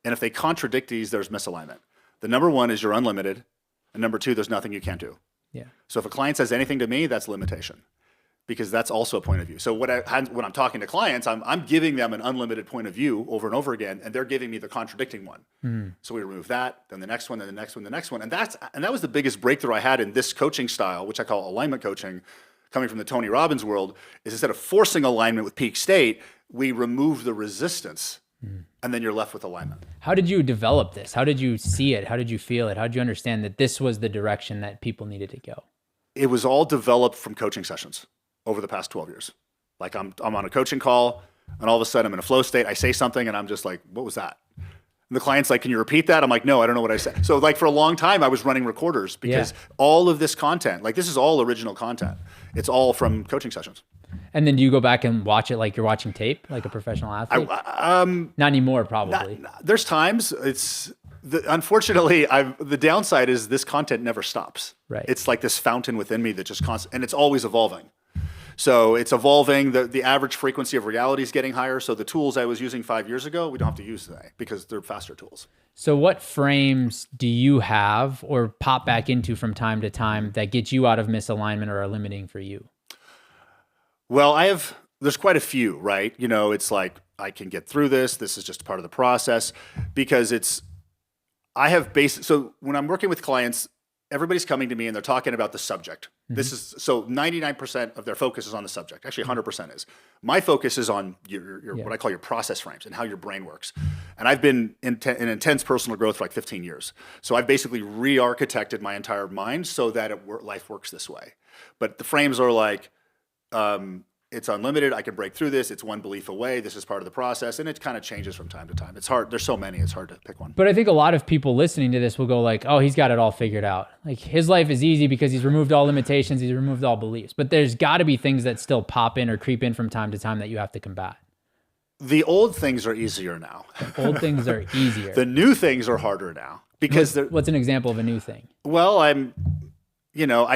and if they contradict these, there's misalignment. The number one is you're unlimited, and number two, there's nothing you can't do. Yeah. So if a client says anything to me, that's limitation, because that's also a point of view. So when I'm talking to clients, I'm giving them an unlimited point of view over and over again, and they're giving me the contradicting one. So we remove that, then the next one, then the next one, the next one, and that was the biggest breakthrough I had in this coaching style, which I call alignment coaching, coming from the Tony Robbins world, is instead of forcing alignment with peak state, we remove the resistance, and then you're left with alignment. How did you develop this? How did you see it? How did you feel it? How did you understand that this was the direction that people needed to go? It was all developed from coaching sessions over the past 12 years. Like I'm on a coaching call, and all of a sudden I'm in a flow state. I say something, and I'm just like, what was that? And the client's like, can you repeat that? I'm like, no, I don't know what I said. So like for a long time, I was running recorders because all of this content, like this is all original content. It's all from coaching sessions. And then do you go back and watch it like you're watching tape, like a professional athlete? Not anymore, probably. There's times unfortunately, the downside is this content never stops. Right. It's like this fountain within me that just and it's always evolving. So it's evolving. The average frequency of reality is getting higher. So the tools I was using 5 years ago, we don't have to use today because they're faster tools. So what frames do you have or pop back into from time to time that get you out of misalignment or are limiting for you? Well, there's quite a few, right? It's like, I can get through this. This is just part of the process, because so when I'm working with clients, everybody's coming to me and they're talking about the subject. So 99% of their focus is on the subject. Actually, 100% is. My focus is on your what I call your process frames and how your brain works. And I've been in intense personal growth for like 15 years. So I've basically re-architected my entire mind so that life works this way. But the frames are like, it's unlimited. I can break through this. It's one belief away. This is part of the process. And it kind of changes from time to time. It's hard. There's so many. It's hard to pick one. But I think a lot of people listening to this will go like, oh, he's got it all figured out. Like his life is easy because he's removed all limitations. He's removed all beliefs. But there's got to be things that still pop in or creep in from time to time that you have to combat. The old things are easier now. Old things are easier. The new things are harder now because what's an example of a new thing? Well, I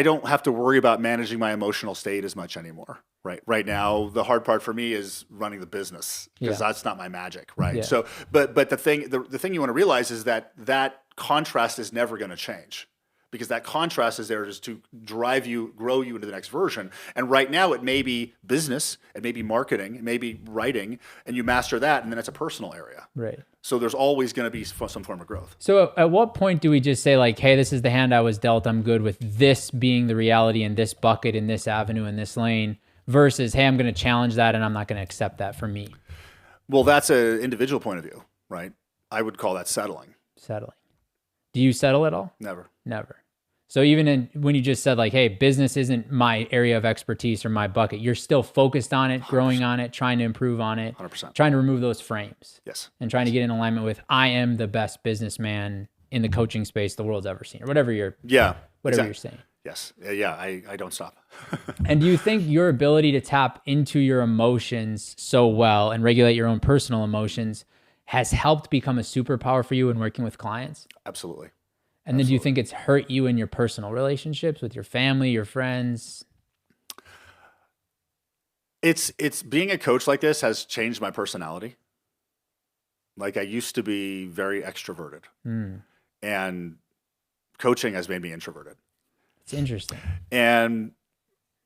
don't have to worry about managing my emotional state as much anymore. Right now, the hard part for me is running the business because that's not my magic, right? Yeah. So, but the thing you want to realize is that contrast is never going to change, because that contrast is there just to drive you, grow you into the next version. And right now, it may be business, it may be marketing, it may be writing, and you master that, and then it's a personal area. Right. So there's always going to be some form of growth. So at what point do we just say like, hey, this is the hand I was dealt, I'm good with this being the reality in this bucket, in this avenue, in this lane, versus, hey, I'm going to challenge that and I'm not going to accept that for me? Well, that's an individual point of view, right? I would call that settling. Settling. Do you settle at all? Never. So even when you just said like, hey, business isn't my area of expertise or my bucket, you're still focused on it, 100%. Growing on it, trying to improve on it, 100%. Trying to remove those frames. Yes. And trying to get in alignment with, I am the best businessman in the coaching space the world's ever seen, or whatever you're saying. Yes. Yeah. I don't stop. And do you think your ability to tap into your emotions so well and regulate your own personal emotions has helped become a superpower for you in working with clients? Absolutely. And then do you think it's hurt you in your personal relationships with your family, your friends? It's being a coach like this has changed my personality. Like I used to be very extroverted, and coaching has made me introverted. It's interesting. And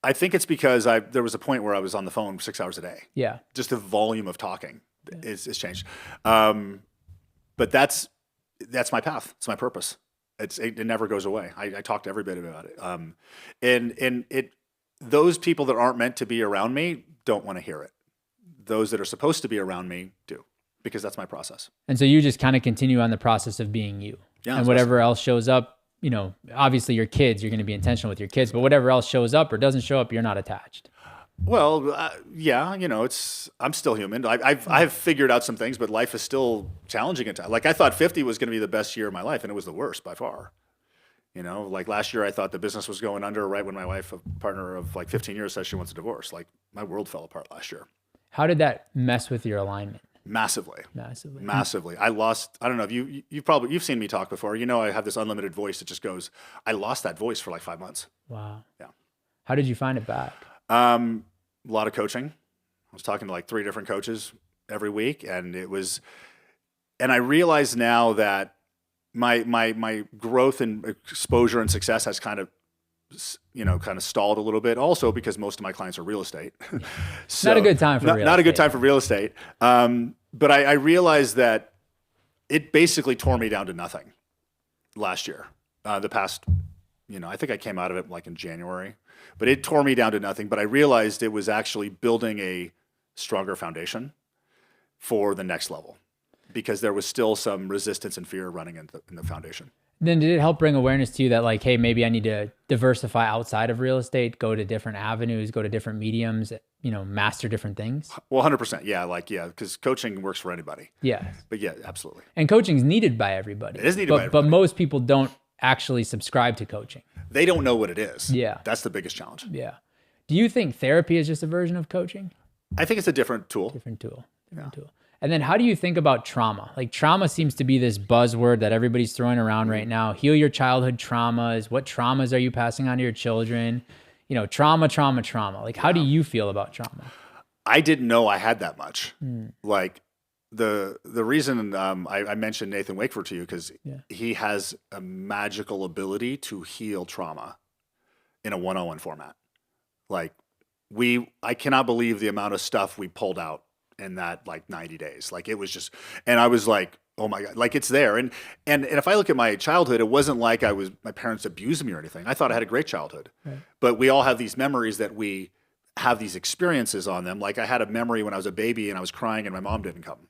I think it's because there was a point where I was on the phone 6 hours a day. Yeah. Just the volume of talking is changed. But that's my path. It's my purpose. It never goes away. I talk to everybody about it. And those people that aren't meant to be around me don't want to hear it. Those that are supposed to be around me do, because that's my process. And so you just kind of continue on the process of being you. Yeah, and whatever else shows up, obviously your kids, you're going to be intentional with your kids, but whatever else shows up or doesn't show up, you're not attached. Well, yeah, I'm still human. I've figured out some things, but life is still challenging at times. Like I thought 50 was going to be the best year of my life, and it was the worst by far. Like last year I thought the business was going under right when my wife, a partner of like 15 years, says she wants a divorce. Like my world fell apart last year. How did that mess with your alignment? Massively. I don't know if you've seen me talk before. I have this unlimited voice that just goes, I lost that voice for like 5 months. Wow. Yeah. How did you find it back? A lot of coaching. I was talking to like 3 different coaches every week, and I realize now that my growth and exposure and success has kind of stalled a little bit, also because most of my clients are real estate. So not a good time for real estate. Not a good time for real estate. But I realized that it basically tore me down to nothing last year. The past, I think I came out of it like in January, but it tore me down to nothing. But I realized it was actually building a stronger foundation for the next level, because there was still some resistance and fear running in the foundation. Then did it help bring awareness to you that like, hey, maybe I need to diversify outside of real estate, go to different avenues, go to different mediums, master different things? Well, 100%. Yeah. Because coaching works for anybody. Yeah. But yeah, absolutely. And coaching is needed by everybody. It is needed by everybody. But most people don't actually subscribe to coaching. They don't know what it is. Yeah. That's the biggest challenge. Yeah. Do you think therapy is just a version of coaching? I think it's a different tool. Different tool. And then how do you think about trauma? Like trauma seems to be this buzzword that everybody's throwing around right now. Heal your childhood traumas. What traumas are you passing on to your children? Trauma. Like how do you feel about trauma? I didn't know I had that much. Like the reason I mentioned Nathan Wakeford to you, because he has a magical ability to heal trauma in a one-on-one format. Like I cannot believe the amount of stuff we pulled out in that like 90 days. Like it was just, and I was like, oh my God, like it's there. And if I look at my childhood, it wasn't like my parents abused me or anything. I thought I had a great childhood, right. But we all have these memories that we have these experiences on them. Like I had a memory when I was a baby and I was crying and my mom didn't come.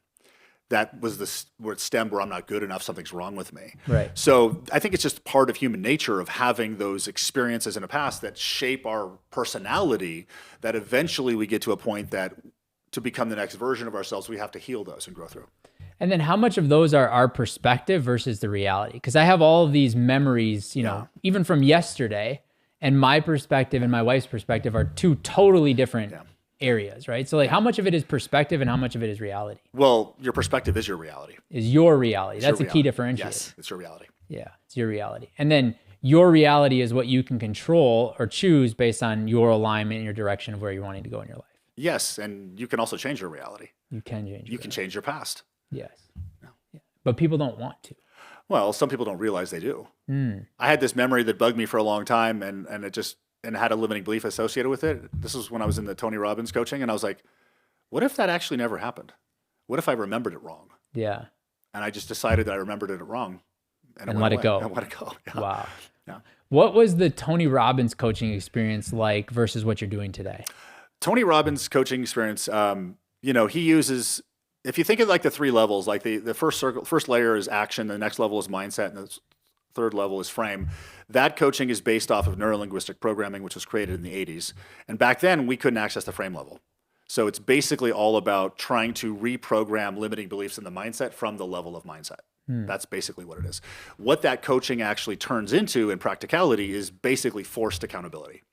That was where it stemmed, where I'm not good enough, something's wrong with me. Right. So I think it's just part of human nature of having those experiences in the past that shape our personality, that eventually we get to a point that to become the next version of ourselves, we have to heal those and grow through. And then how much of those are our perspective versus the reality? Because I have all of these memories, even from yesterday, and my perspective and my wife's perspective are 2 totally different areas, right? So like how much of it is perspective and how much of it is reality? Well, your perspective is your reality. Is your reality. That's a key differentiator. Yes, it's your reality. Yeah, it's your reality. And then your reality is what you can control or choose based on your alignment and your direction of where you're wanting to go in your life. Yes, and you can also change your reality. You can change. You can change your past. Yes. Yeah. But people don't want to. Well, some people don't realize they do. I had this memory that bugged me for a long time, and it had a limiting belief associated with it. This was when I was in the Tony Robbins coaching, and I was like, what if that actually never happened? What if I remembered it wrong? Yeah. And I just decided that I remembered it wrong. And let it go. And let it go. Yeah. Wow. Yeah. What was the Tony Robbins coaching experience like versus what you're doing today? Tony Robbins' coaching experience, he uses, if you think of like the 3 levels, like the first layer is action, the next level is mindset, and the third level is frame. That coaching is based off of neurolinguistic programming, which was created in the 80s. And back then, we couldn't access the frame level. So it's basically all about trying to reprogram limiting beliefs in the mindset from the level of mindset. That's basically what it is. What that coaching actually turns into in practicality is basically forced accountability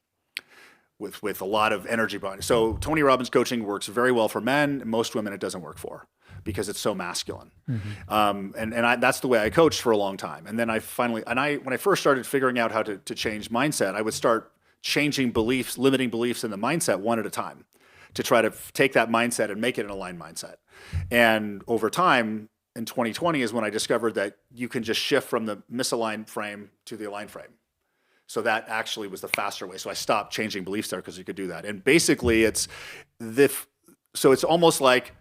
with a lot of energy behind it. So Tony Robbins coaching works very well for men. Most women it doesn't work for, because it's so masculine. That's the way I coached for a long time. And then when I first started figuring out how to change mindset, I would start changing beliefs, limiting beliefs in the mindset one at a time, to try to take that mindset and make it an aligned mindset. And over time, in 2020 is when I discovered that you can just shift from the misaligned frame to the aligned frame. So that actually was the faster way. So I stopped changing beliefs there because you could do that. And basically it's almost like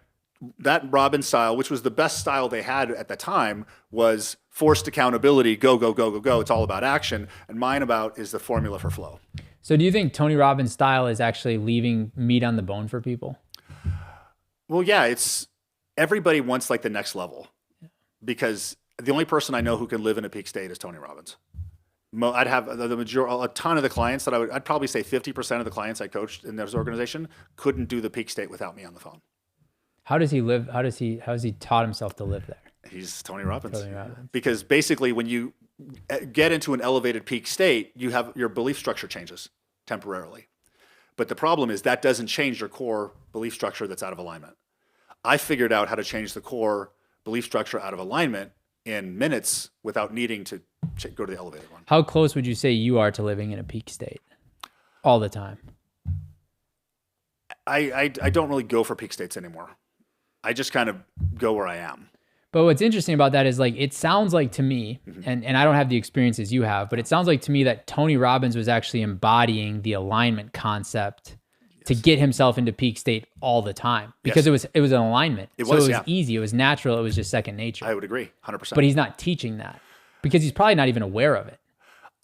that Robbins style, which was the best style they had at the time, was forced accountability, go, go, go, go, go. It's all about action. And mine is the formula for flow. So do you think Tony Robbins' style is actually leaving meat on the bone for people? Well, yeah, everybody wants like the next level, because the only person I know who can live in a peak state is Tony Robbins. I'd have a ton of the clients that I'd probably say 50% of the clients I coached in this organization couldn't do the peak state without me on the phone. How does he live? How has he taught himself to live there? He's Tony Robbins. Because basically when you get into an elevated peak state, your belief structure changes temporarily. But the problem is that doesn't change your core belief structure that's out of alignment. I figured out how to change the core belief structure out of alignment in minutes without needing to go to the elevated one. How close would you say you are to living in a peak state all the time? I don't really go for peak states anymore. I just kind of go where I am. But what's interesting about that is like, it sounds like to me, and I don't have the experiences you have, but it sounds like to me that Tony Robbins was actually embodying the alignment concept to get himself into peak state all the time, because it was an alignment. It was easy. It was natural. It was just second nature. I would agree 100%. But he's not teaching that because he's probably not even aware of it.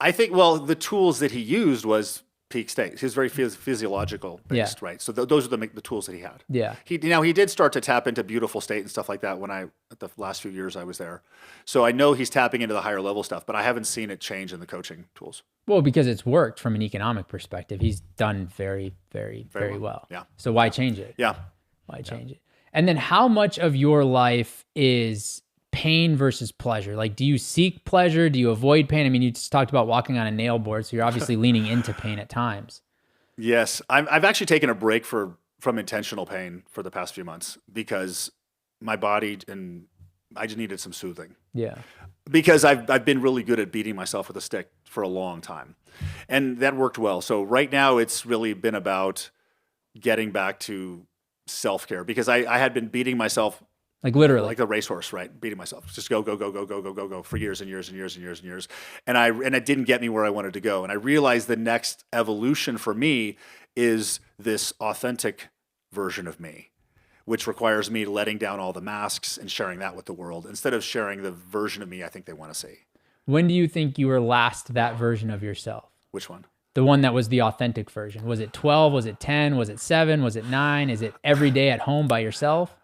I think, well, the tools that he used was peak state. He was very physiological based, right? So those are the tools that he had. Yeah. He did start to tap into beautiful state and stuff like that at the last few years I was there. So I know he's tapping into the higher level stuff, but I haven't seen it change in the coaching tools. Well, because it's worked from an economic perspective. He's done very, very, very well. Yeah. So why change it? Yeah. Why change it? And then how much of your life is pain versus pleasure? Like, do you seek pleasure? Do you avoid pain? I mean, you just talked about walking on a nail board, so you're obviously leaning into pain at times. Yes. I've actually taken a break from intentional pain for the past few months because my body and I just needed some soothing. Yeah. Because I've been really good at beating myself with a stick for a long time. And that worked well. So right now it's really been about getting back to self-care because I had been beating myself like literally, like a racehorse, right? Beating myself, just go for years and years and years and years and years, and it didn't get me where I wanted to go. And I realized the next evolution for me is this authentic version of me, which requires me letting down all the masks and sharing that with the world instead of sharing the version of me I think they want to see. When do you think you were last that version of yourself? Which one? The one that was the authentic version. Was it 12? Was it 10? Was it 7? Was it 9? Is it every day at home by yourself?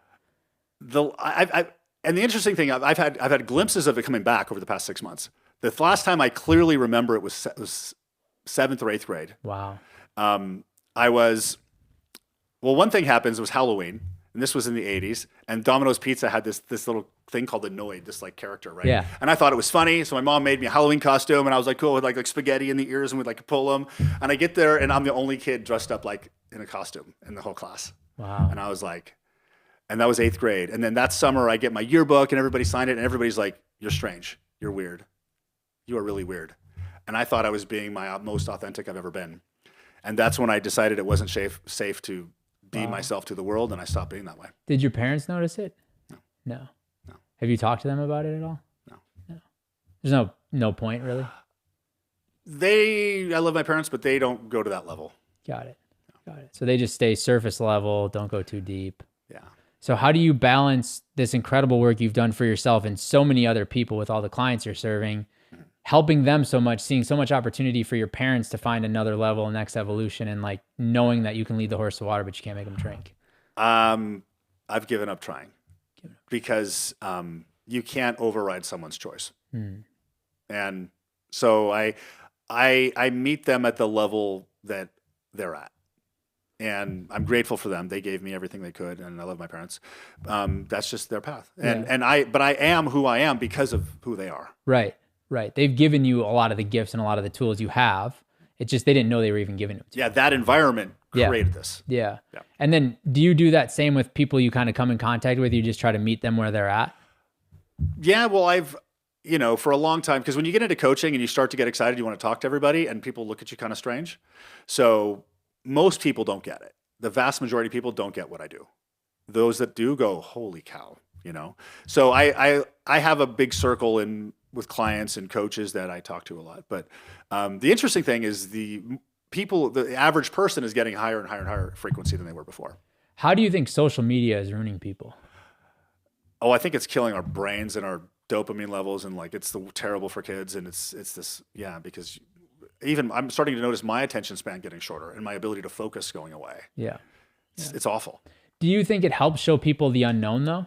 And the interesting thing, I've had glimpses of it coming back over the past 6 months. The last time I clearly remember it was 7th or 8th grade. Wow. One thing happens, it was Halloween, and this was in the 80s, and Domino's Pizza had this little thing called the Noid, this like character, right? Yeah. And I thought it was funny, so my mom made me a Halloween costume, and I was like, cool, with like spaghetti in the ears, and we'd like pull them. And I get there, and I'm the only kid dressed up like in a costume in the whole class. Wow. And I was like, and that was 8th grade. And then that summer I get my yearbook and everybody signed it and everybody's like, you're strange. You're weird. You are really weird. And I thought I was being my most authentic I've ever been. And that's when I decided it wasn't safe to be myself to the world, and I stopped being that way. Did your parents notice it? No. Have you talked to them about it at all? No. There's no point really? I love my parents, but they don't go to that level. Got it. So they just stay surface level, don't go too deep. Yeah. So how do you balance this incredible work you've done for yourself and so many other people with all the clients you're serving, helping them so much, seeing so much opportunity for your parents to find another level, next evolution, and like knowing that you can lead the horse to water, but you can't make them drink? I've given up trying because you can't override someone's choice. And so I meet them at the level that they're at. And I'm grateful for them. They gave me everything they could, and I love my parents. That's just their path. But I am who I am because of who they are. Right. They've given you a lot of the gifts and a lot of the tools you have. It's just they didn't know they were even giving it to you. Yeah, that environment created this. Yeah. And then do you do that same with people you kind of come in contact with? You just try to meet them where they're at? Yeah, well, I've, for a long time, because when you get into coaching and you start to get excited, you want to talk to everybody, and people look at you kind of strange. So most people don't get it. The vast majority of people don't get what I do. Those that do go, holy cow, So I have a big circle with clients and coaches that I talk to a lot. But the interesting thing is the average person is getting higher and higher and higher frequency than they were before. How do you think social media is ruining people? Oh, I think it's killing our brains and our dopamine levels, and like it's terrible for kids. And it's this, because even I'm starting to notice my attention span getting shorter and my ability to focus going away. Yeah. It's awful. Do you think it helps show people the unknown though?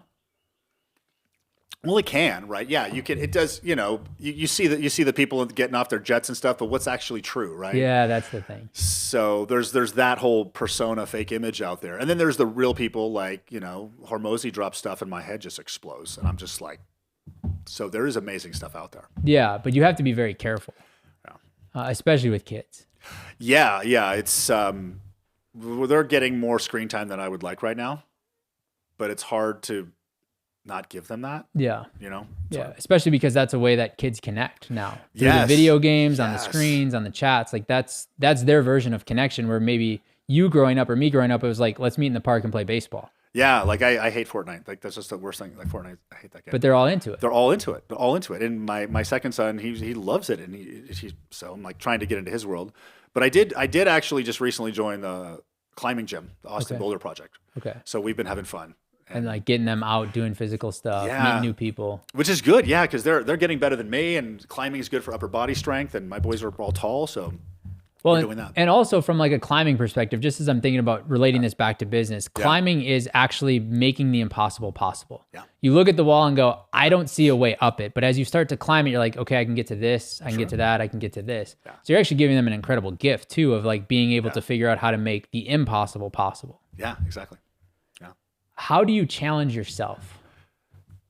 Well, it can, right? Yeah, you can. It does. You see the people getting off their jets and stuff, but what's actually true, right? Yeah, that's the thing. So there's that whole persona, fake image out there, and then there's the real people. Like Hormozy drops stuff, and my head just explodes, and I'm just like, so there is amazing stuff out there. Yeah, but you have to be very careful, especially with kids. Yeah, it's they're getting more screen time than I would like right now, but it's hard to not give them that. Yeah. Especially because that's a way that kids connect now. Through the video games, on the screens, on the chats. Like that's their version of connection, where maybe you growing up or me growing up, it was like, let's meet in the park and play baseball. Yeah, like I hate Fortnite. Like that's just the worst thing. Like Fortnite, I hate that game. But they're all into it. They're all into it. They're all into it. And my second son, he loves it, and so I'm like trying to get into his world. But I did actually just recently join the climbing gym, the Austin Boulder Project. Okay. So we've been having fun. And like getting them out, doing physical stuff, meeting new people. Which is good, yeah, because they're getting better than me, and climbing is good for upper body strength, and my boys are all tall, so we're doing that. And also from like a climbing perspective, just as I'm thinking about relating this back to business, climbing is actually making the impossible possible. Yeah. You look at the wall and go, I don't see a way up it. But as you start to climb it, you're like, okay, I can get to this, I can get to that, I can get to this. Yeah. So you're actually giving them an incredible gift too of like being able to figure out how to make the impossible possible. Yeah, exactly. How do you challenge yourself?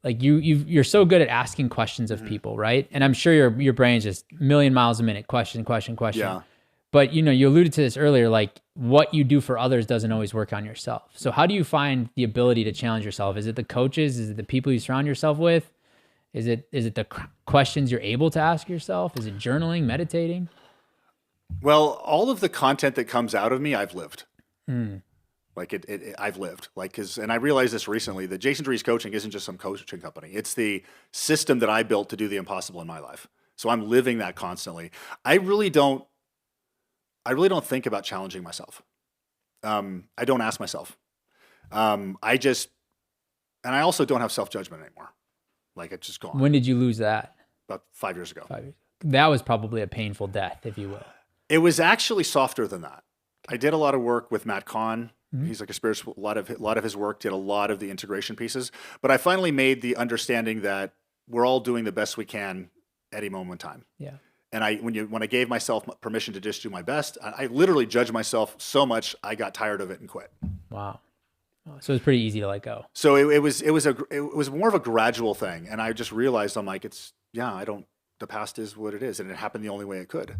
Like you're so good at asking questions of people, right? And I'm sure your brain's just a million miles a minute, question. Yeah. But you alluded to this earlier, like what you do for others doesn't always work on yourself. So how do you find the ability to challenge yourself? Is it the coaches? Is it the people you surround yourself with? Is it the questions you're able to ask yourself? Is it journaling, meditating? Well, all of the content that comes out of me, I've lived. Like I've lived, and I realized this recently, that Jason Drees Coaching isn't just some coaching company. It's the system that I built to do the impossible in my life. So I'm living that constantly. I really don't think about challenging myself. I don't ask myself. And I also don't have self-judgment anymore. Like it's just gone. When did you lose that? About 5 years ago. 5 years. That was probably a painful death, if you will. It was actually softer than that. I did a lot of work with Matt Kahn. He's like a spiritual, a lot of his work did a lot of the integration pieces, but I finally made the understanding that we're all doing the best we can at any moment in time. Yeah. And when I gave myself permission to just do my best, I literally judged myself so much I got tired of it and quit. Wow. So it was pretty easy to let go. So it was more of a gradual thing, and I just realized I'm like the past is what it is, and it happened the only way it could.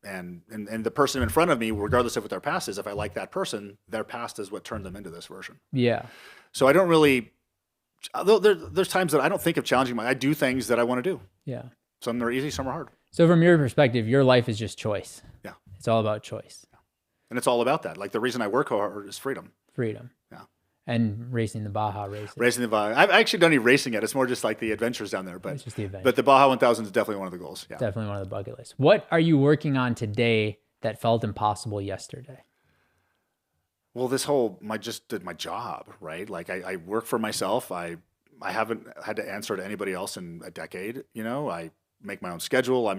And the person in front of me, regardless of what their past is, if I like that person, their past is what turned them into this version. Yeah. So I don't really, although there's times that I don't think of challenging I do things that I want to do. Yeah. Some are easy, some are hard. So from your perspective, your life is just choice. Yeah. It's all about choice. Yeah. And it's all about that. Like the reason I work hard is freedom. Freedom. Yeah. And racing the Baja races. Racing the Baja. I've actually done any racing yet. It's more just like the adventures down there. But it's just the adventure. But the Baja 1000 is definitely one of the goals. Yeah. Definitely one of the bucket lists. What are you working on today that felt impossible yesterday? Well, just did my job, right? Like I work for myself. I haven't had to answer to anybody else in a decade. I make my own schedule. I'm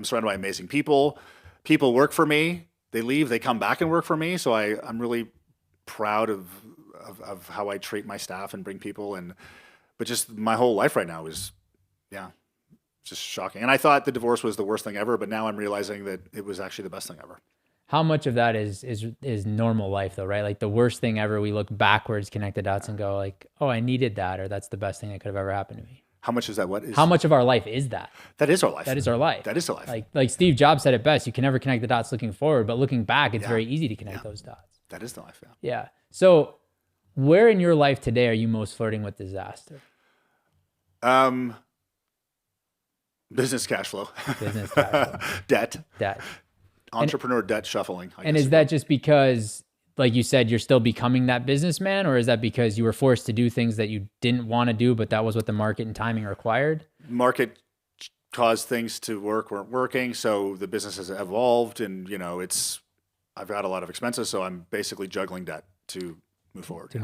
surrounded by amazing people. People work for me. They leave, they come back and work for me. So I'm really proud of how I treat my staff and bring people but just my whole life right now is, just shocking. And I thought the divorce was the worst thing ever, but now I'm realizing that it was actually the best thing ever. How much of that is normal life though, right? Like the worst thing ever, we look backwards, connect the dots and go like, oh, I needed that, or that's the best thing that could have ever happened to me. How much is that? How much of our life is that? That is our life. That is our life. That is our life. Like Steve Jobs said it best, you can never connect the dots looking forward, but looking back, it's very easy to connect those dots. That is the life, yeah. Yeah. So where in your life today are you most flirting with disaster? Business cash flow. Business cash flow. Debt. Entrepreneur debt shuffling. And is that just because, like you said, you're still becoming that businessman, or is that because you were forced to do things that you didn't want to do, but that was what the market and timing required? Market caused things to weren't working, so the business has evolved, and I've got a lot of expenses, so I'm basically juggling debt to move forward.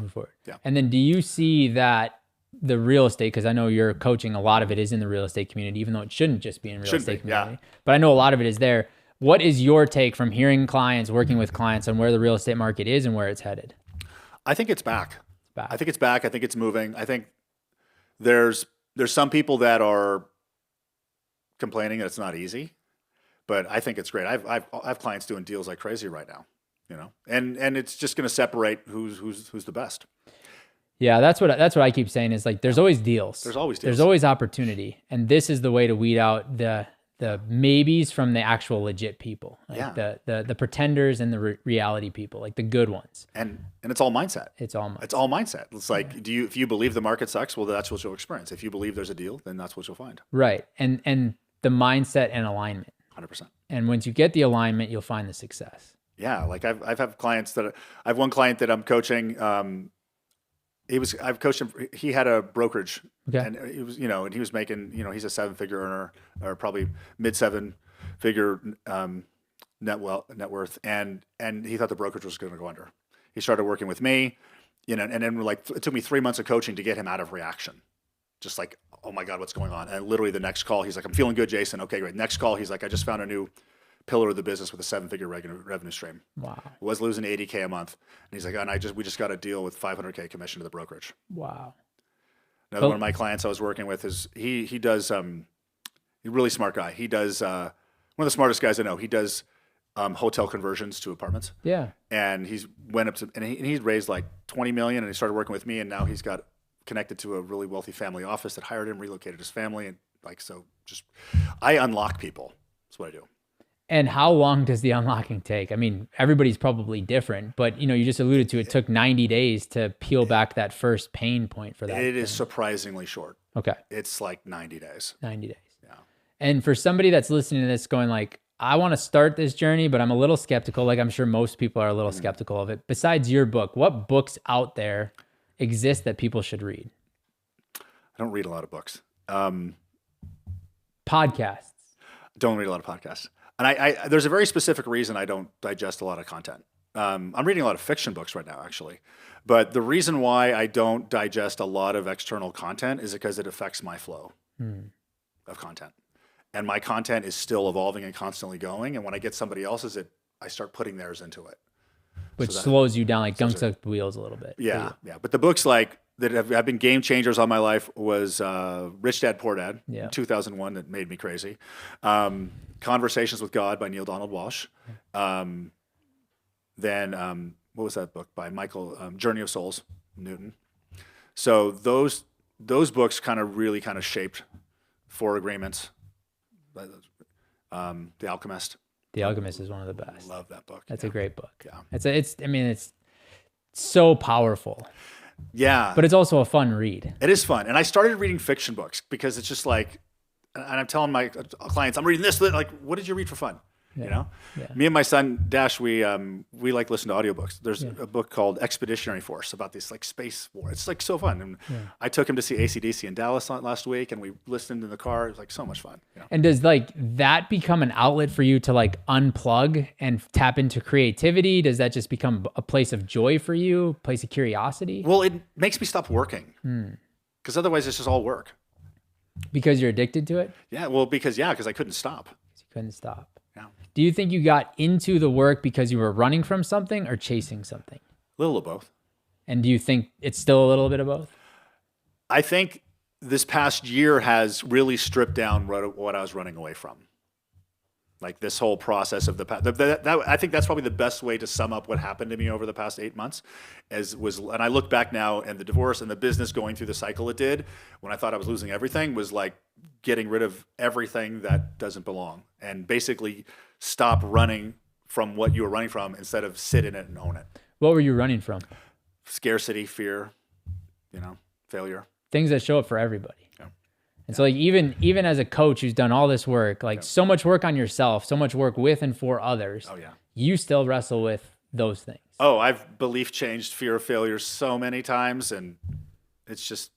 Yeah. And then do you see that the real estate, because I know you're coaching, a lot of it is in the real estate community, even though it shouldn't just be in real estate community. Yeah. But I know a lot of it is there. What is your take from hearing clients, working with clients on where the real estate market is and where it's headed? I think it's back. I think it's back. I think it's moving. I think there's some people that are complaining that it's not easy, but I think it's great. I've clients doing deals like crazy right now, and it's just going to separate who's the best. Yeah, that's what I keep saying is like there's always deals. There's always deals. There's always opportunity, and this is the way to weed out the maybes from the actual legit people, like the pretenders and the reality people, like the good ones. And it's all mindset. It's all mindset. It's all mindset. It's like, if you believe the market sucks, well, that's what you'll experience. If you believe there's a deal, then that's what you'll find. Right. And the mindset and alignment. 100%. And once you get the alignment, you'll find the success. Yeah. Like I've had clients I have one client that I'm coaching. I've coached him. He had a brokerage, and he was, and he was making, he's a 7-figure earner, or probably mid 7-figure net worth, and he thought the brokerage was going to go under. He started working with me, and then it took me 3 months of coaching to get him out of reaction. Just like, oh my God, what's going on? And literally the next call, he's like, I'm feeling good, Jason. Okay, great. Next call, he's like, I just found a new pillar of the business with a 7-figure revenue stream. Wow. Was losing $80K a month. And he's like, and we just got a deal with $500K commission to the brokerage. Wow. Another one of my clients I was working with is he does, he's a really smart guy. He does, one of the smartest guys I know. He does hotel conversions to apartments. Yeah. And he's went up to, and he's raised like 20 million, and he started working with me, and now he's got connected to a really wealthy family office that hired him, relocated his family. And I unlock people. That's what I do. And how long does the unlocking take? I mean, everybody's probably different, but you just alluded to it took 90 days to peel back that first pain point for that. It is surprisingly short. Okay. It's like 90 days. 90 days. Yeah. And for somebody that's listening to this going like, I want to start this journey, but I'm a little skeptical. Like I'm sure most people are a little skeptical of it. Besides your book, what books out there exist that people should read? I don't read a lot of books. Podcasts. Don't read a lot of podcasts. And there's a very specific reason I don't digest a lot of content. I'm reading a lot of fiction books right now, actually. But the reason why I don't digest a lot of external content is because it affects my flow of content. And my content is still evolving and constantly going. And when I get somebody else's, I start putting theirs into it. Which slows you down, like gunks up the wheels a little bit. Yeah, yeah. But the books that have been game changers on my life was Rich Dad, Poor Dad in 2001 that made me crazy. Conversations with God by Neil Donald Walsh. Then what was that book by Michael? Journey of Souls, Newton. So those books really shaped Four Agreements. The Alchemist. The Alchemist is one of the best. Love that book. That's a great book. Yeah. It's so powerful. Yeah. But it's also a fun read. It is fun. And I started reading fiction books because it's just like, and I'm telling my clients, I'm reading this, like, what did you read for fun? Yeah. Me and my son Dash, we like listen to audiobooks. There's a book called Expeditionary Force about this like space war. It's like so fun. And I took him to see AC/DC in Dallas last week, and we listened in the car. It was like so much fun. And does like that become an outlet for you to like unplug and tap into creativity? Does that just become a place of joy for you, a place of curiosity? Well, it makes me stop working because otherwise it's just all work. Because you're addicted to it? Yeah. Well, because I couldn't stop. You couldn't stop. Yeah. Do you think you got into the work because you were running from something or chasing something? A little of both. And do you think it's still a little bit of both? I think this past year has really stripped down what I was running away from. Like this whole process of I think that's probably the best way to sum up what happened to me over the past 8 months. And I look back now, and the divorce and the business going through the cycle it did, when I thought I was losing everything, was like getting rid of everything that doesn't belong, and basically stop running from what you were running from instead of sit in it and own it. What were you running from? Scarcity, fear, failure. Things that show up for everybody. And so like even as a coach who's done all this work, like so much work on yourself, so much work with and for others, you still wrestle with those things. Oh, I've belief changed fear of failure so many times, and it's just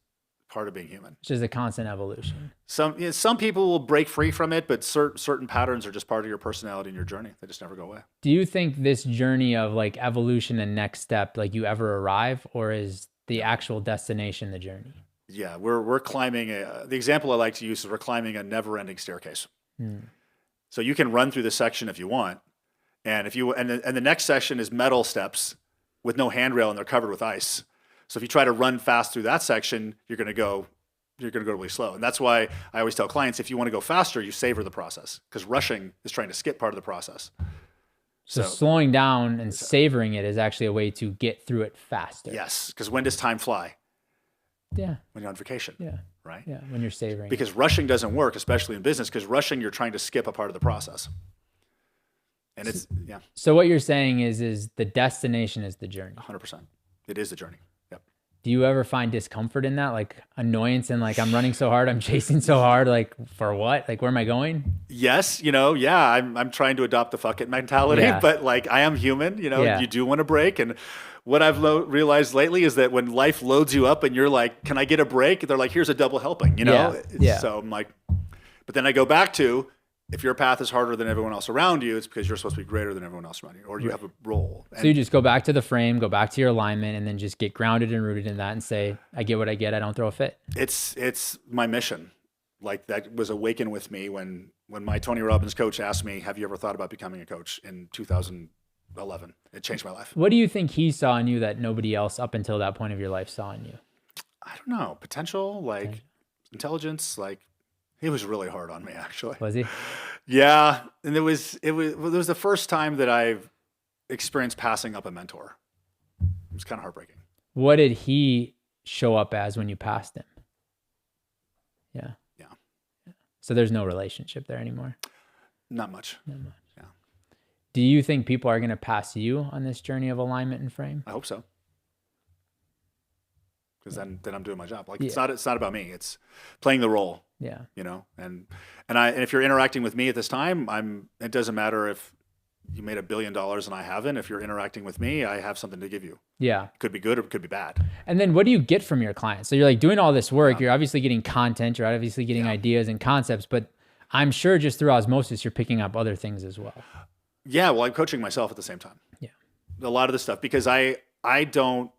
part of being human. It's just a constant evolution. Some people will break free from it, but certain patterns are just part of your personality and your journey. They just never go away. Do you think this journey of like evolution and next step, like you ever arrive, or is the actual destination the journey? Yeah, we're climbing the example I like to use is we're climbing a never-ending staircase. So you can run through the section if you want, and the next section is metal steps with no handrail, and they're covered with ice. So if you try to run fast through that section, you're going to go really slow. And that's why I always tell clients, if you want to go faster, you savor the process, because rushing is trying to skip part of the process. So slowing down and savoring it is actually a way to get through it faster. Yes, because when does time fly? Yeah. When you're on vacation. Yeah. Right? Yeah. When you're savoring. Because rushing doesn't work, especially in business, because rushing, you're trying to skip a part of the process. And So what you're saying is the destination is the journey. 100%. It is the journey. Yep. Do you ever find discomfort in that? Like annoyance and like, I'm running so hard, I'm chasing so hard. Like for what? Like, where am I going? Yes. Yeah, I'm trying to adopt the fuck it mentality, but like I am human, you do want a break. And what I've realized lately is that when life loads you up and you're like, can I get a break? They're like, here's a double helping, So I'm like, but then I go back to, if your path is harder than everyone else around you, it's because you're supposed to be greater than everyone else around you, or you have a role. So you just go back to the frame, go back to your alignment, and then just get grounded and rooted in that and say, I get what I get. I don't throw a fit. It's my mission. Like that was awakened with me when my Tony Robbins coach asked me, have you ever thought about becoming a coach in 2011? It changed my life. What do you think he saw in you that nobody else up until that point of your life saw in you? I don't know. Potential, like intelligence, like he was really hard on me, actually. Was he? Yeah. And it was the first time that I've experienced passing up a mentor. It was kind of heartbreaking. What did he show up as when you passed him? Yeah. So there's no relationship there anymore? Not much. Yeah. Do you think people are going to pass you on this journey of alignment and frame? I hope so. Because then I'm doing my job. Like it's not about me. It's playing the role. Yeah. And if you're interacting with me at this time, it doesn't matter if you made $1 billion and I haven't. If you're interacting with me, I have something to give you. Yeah. It could be good or it could be bad. And then what do you get from your clients? So you're like doing all this work. You're obviously getting content. You're obviously getting ideas and concepts, but I'm sure just through osmosis, you're picking up other things as well. Yeah. Well, I'm coaching myself at the same time. Yeah. A lot of the stuff, because I don't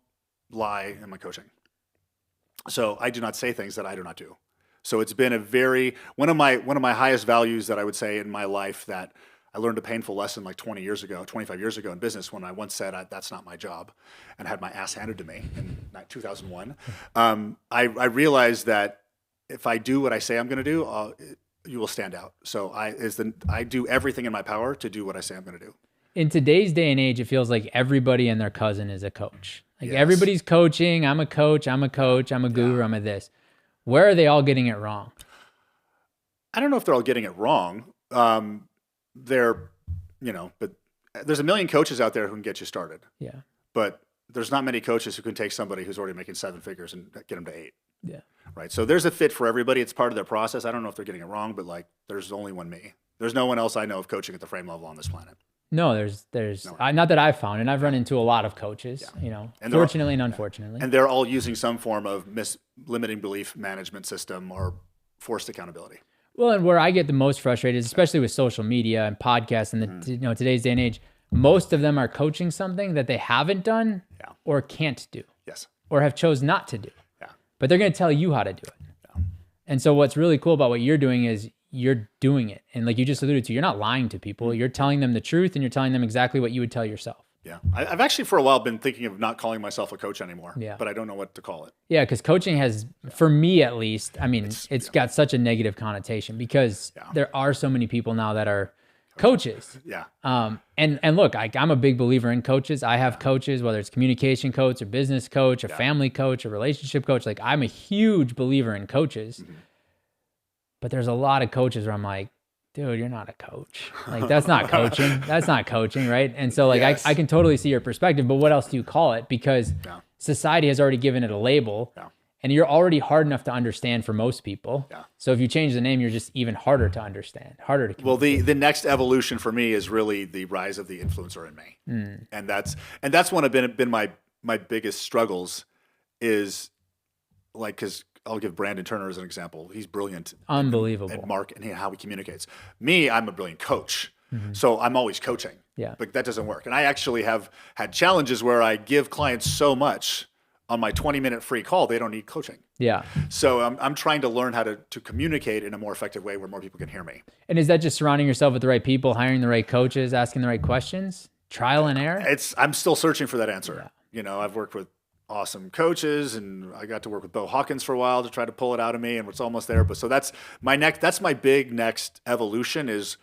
lie in my coaching. So I do not say things that I do not do. So it's been one of my highest values that I would say in my life, that I learned a painful lesson like 25 years ago in business, when I once said, that's not my job, and had my ass handed to me in 2001. I realized that if I do what I say I'm going to do, you will stand out. So I do everything in my power to do what I say I'm going to do. In today's day and age, it feels like everybody and their cousin is a coach. Like everybody's coaching. I'm a coach. I'm a guru. I'm a this. Where are they all getting it wrong? I don't know if they're all getting it wrong. But there's a million coaches out there who can get you started. Yeah. But there's not many coaches who can take somebody who's already making 7 figures and get them to 8. Yeah. Right. So there's a fit for everybody. It's part of their process. I don't know if they're getting it wrong, but like, there's only one me. There's no one else I know of coaching at the frame level on this planet. No, there's not that I've found, and I've run into a lot of coaches, and fortunately and unfortunately. And they're all using some form of limiting belief management system or forced accountability. Well, and where I get the most frustrated is especially with social media and podcasts and today's day and age, most of them are coaching something that they haven't done or can't do. Yes. Or have chose not to do. Yeah. But they're going to tell you how to do it. Yeah. And so what's really cool about what you're doing is you're doing it. And like you just alluded to, you're not lying to people. You're telling them the truth, and you're telling them exactly what you would tell yourself. Yeah. I've actually for a while been thinking of not calling myself a coach anymore, but I don't know what to call it. Yeah. Because coaching has, for me at least, I mean, it's got such a negative connotation because there are so many people now that are coaches. Yeah. And look, I'm a big believer in coaches. I have coaches, whether it's communication coach, a business coach, a family coach, a relationship coach. Like I'm a huge believer in coaches. Mm-hmm. But there's a lot of coaches where I'm like, dude, you're not a coach. Like that's not coaching. That's not coaching, right? And so like I can totally see your perspective, but what else do you call it? Because society has already given it a label, and you're already hard enough to understand for most people. Yeah. So if you change the name, you're just even harder to understand, harder to communicate. Well, the next evolution for me is really the rise of the influencer in me. And that's one of been my biggest struggles is like, because I'll give Brandon Turner as an example. He's brilliant. Unbelievable. At Mark and how he communicates. Me, I'm a brilliant coach. Mm-hmm. So I'm always coaching. Yeah. But that doesn't work. And I actually have had challenges where I give clients so much on my 20-minute free call, they don't need coaching. Yeah. So I'm trying to learn how to communicate in a more effective way where more people can hear me. And is that just surrounding yourself with the right people, hiring the right coaches, asking the right questions, trial and error? I'm still searching for that answer. Yeah. I've worked with awesome coaches, and I got to work with Bo Hawkins for a while to try to pull it out of me, and it's almost there. But so that's my big next evolution is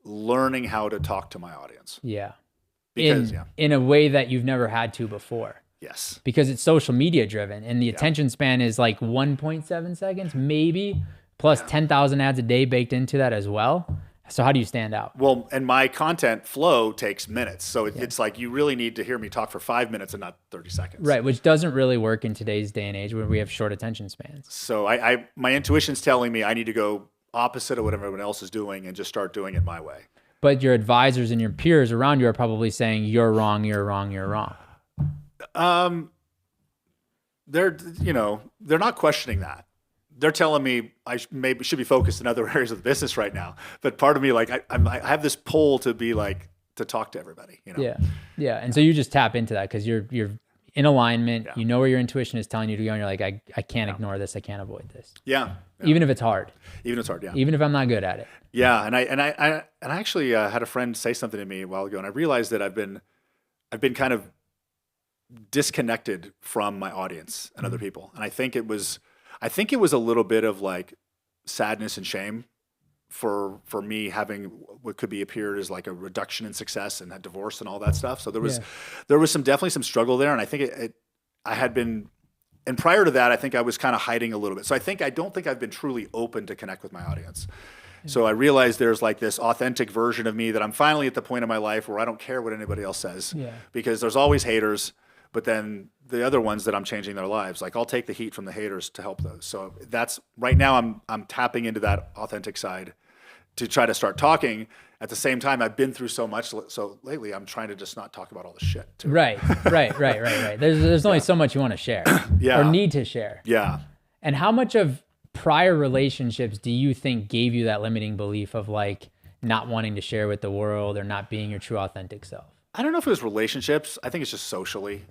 learning how to talk to my audience. Yeah. Because in a way that you've never had to before. Yes. Because it's social media driven, and the attention span is like 1.7 seconds, maybe, plus 10,000 ads a day baked into that as well. So how do you stand out? Well, and my content flow takes minutes. So it's like you really need to hear me talk for 5 minutes and not 30 seconds. Right, which doesn't really work in today's day and age where we have short attention spans. So my intuition's telling me I need to go opposite of what everyone else is doing and just start doing it my way. But your advisors and your peers around you are probably saying, you're wrong, you're wrong, you're wrong. They're not questioning that. They're telling me I maybe should be focused in other areas of the business right now. But part of me, like, I have this pull to be like, to talk to everybody, you know? Yeah. Yeah. And so you just tap into that because you're in alignment. You know where your intuition is telling you to go. And you're like, I can't ignore this. I can't avoid this. Yeah. Even if it's hard. Even if it's hard. Yeah. Even if I'm not good at it. Yeah. And I actually had a friend say something to me a while ago, and I realized that I've been kind of disconnected from my audience and other people. And I think it was a little bit of like sadness and shame for me having what could be appeared as like a reduction in success and that divorce and all that stuff. So there was definitely some struggle there. And I think I had been, and prior to that, I think I was kind of hiding a little bit. So I don't think I've been truly open to connect with my audience. So I realized there's like this authentic version of me that I'm finally at the point in my life where I don't care what anybody else says, because there's always haters. But then the other ones that I'm changing their lives, like I'll take the heat from the haters to help those. So that's right now I'm tapping into that authentic side to try to start talking. At the same time, I've been through so much. So lately I'm trying to just not talk about all the shit too. Right. There's only so much you want to share or need to share. Yeah. And how much of prior relationships do you think gave you that limiting belief of like not wanting to share with the world or not being your true authentic self? I don't know if it was relationships. I think it's just socially.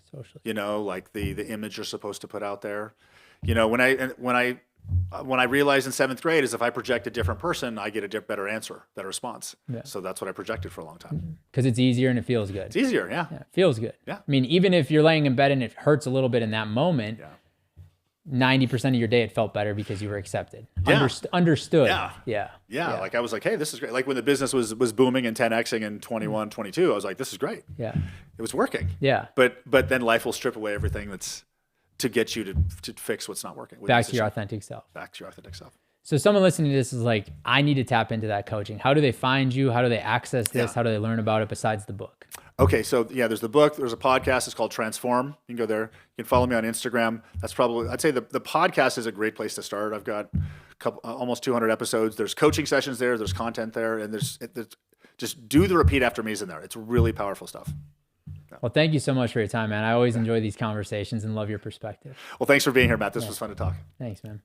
You know, like the image you're supposed to put out there. You know, when I realized in 7th grade is if I project a different person, I get a better answer, better response. Yeah. So that's what I projected for a long time. Because it's easier and it feels good. It's easier, yeah. It feels good. Yeah. I mean, even if you're laying in bed and it hurts a little bit in that moment, 90% of your day it felt better because you were accepted. Understood. Yeah. Like I was like, hey, this is great. Like when the business was booming and 10xing in 21, 22, I was like, this is great. Yeah. It was working. Yeah. But then life will strip away everything that's to get you to fix what's not working. Back to your authentic self. So someone listening to this is like, I need to tap into that coaching. How do they find you? How do they access this? How do they learn about it besides the book? Okay, so there's the book. There's a podcast. It's called Transform. You can go there. You can follow me on Instagram. That's probably, I'd say the podcast is a great place to start. I've got almost 200 episodes. There's coaching sessions there. There's content there. And there's just do the repeat after me's in there. It's really powerful stuff. Well, thank you so much for your time, man. I always enjoy these conversations and love your perspective. Well, thanks for being here, Matt. This was fun to talk. Thanks, man.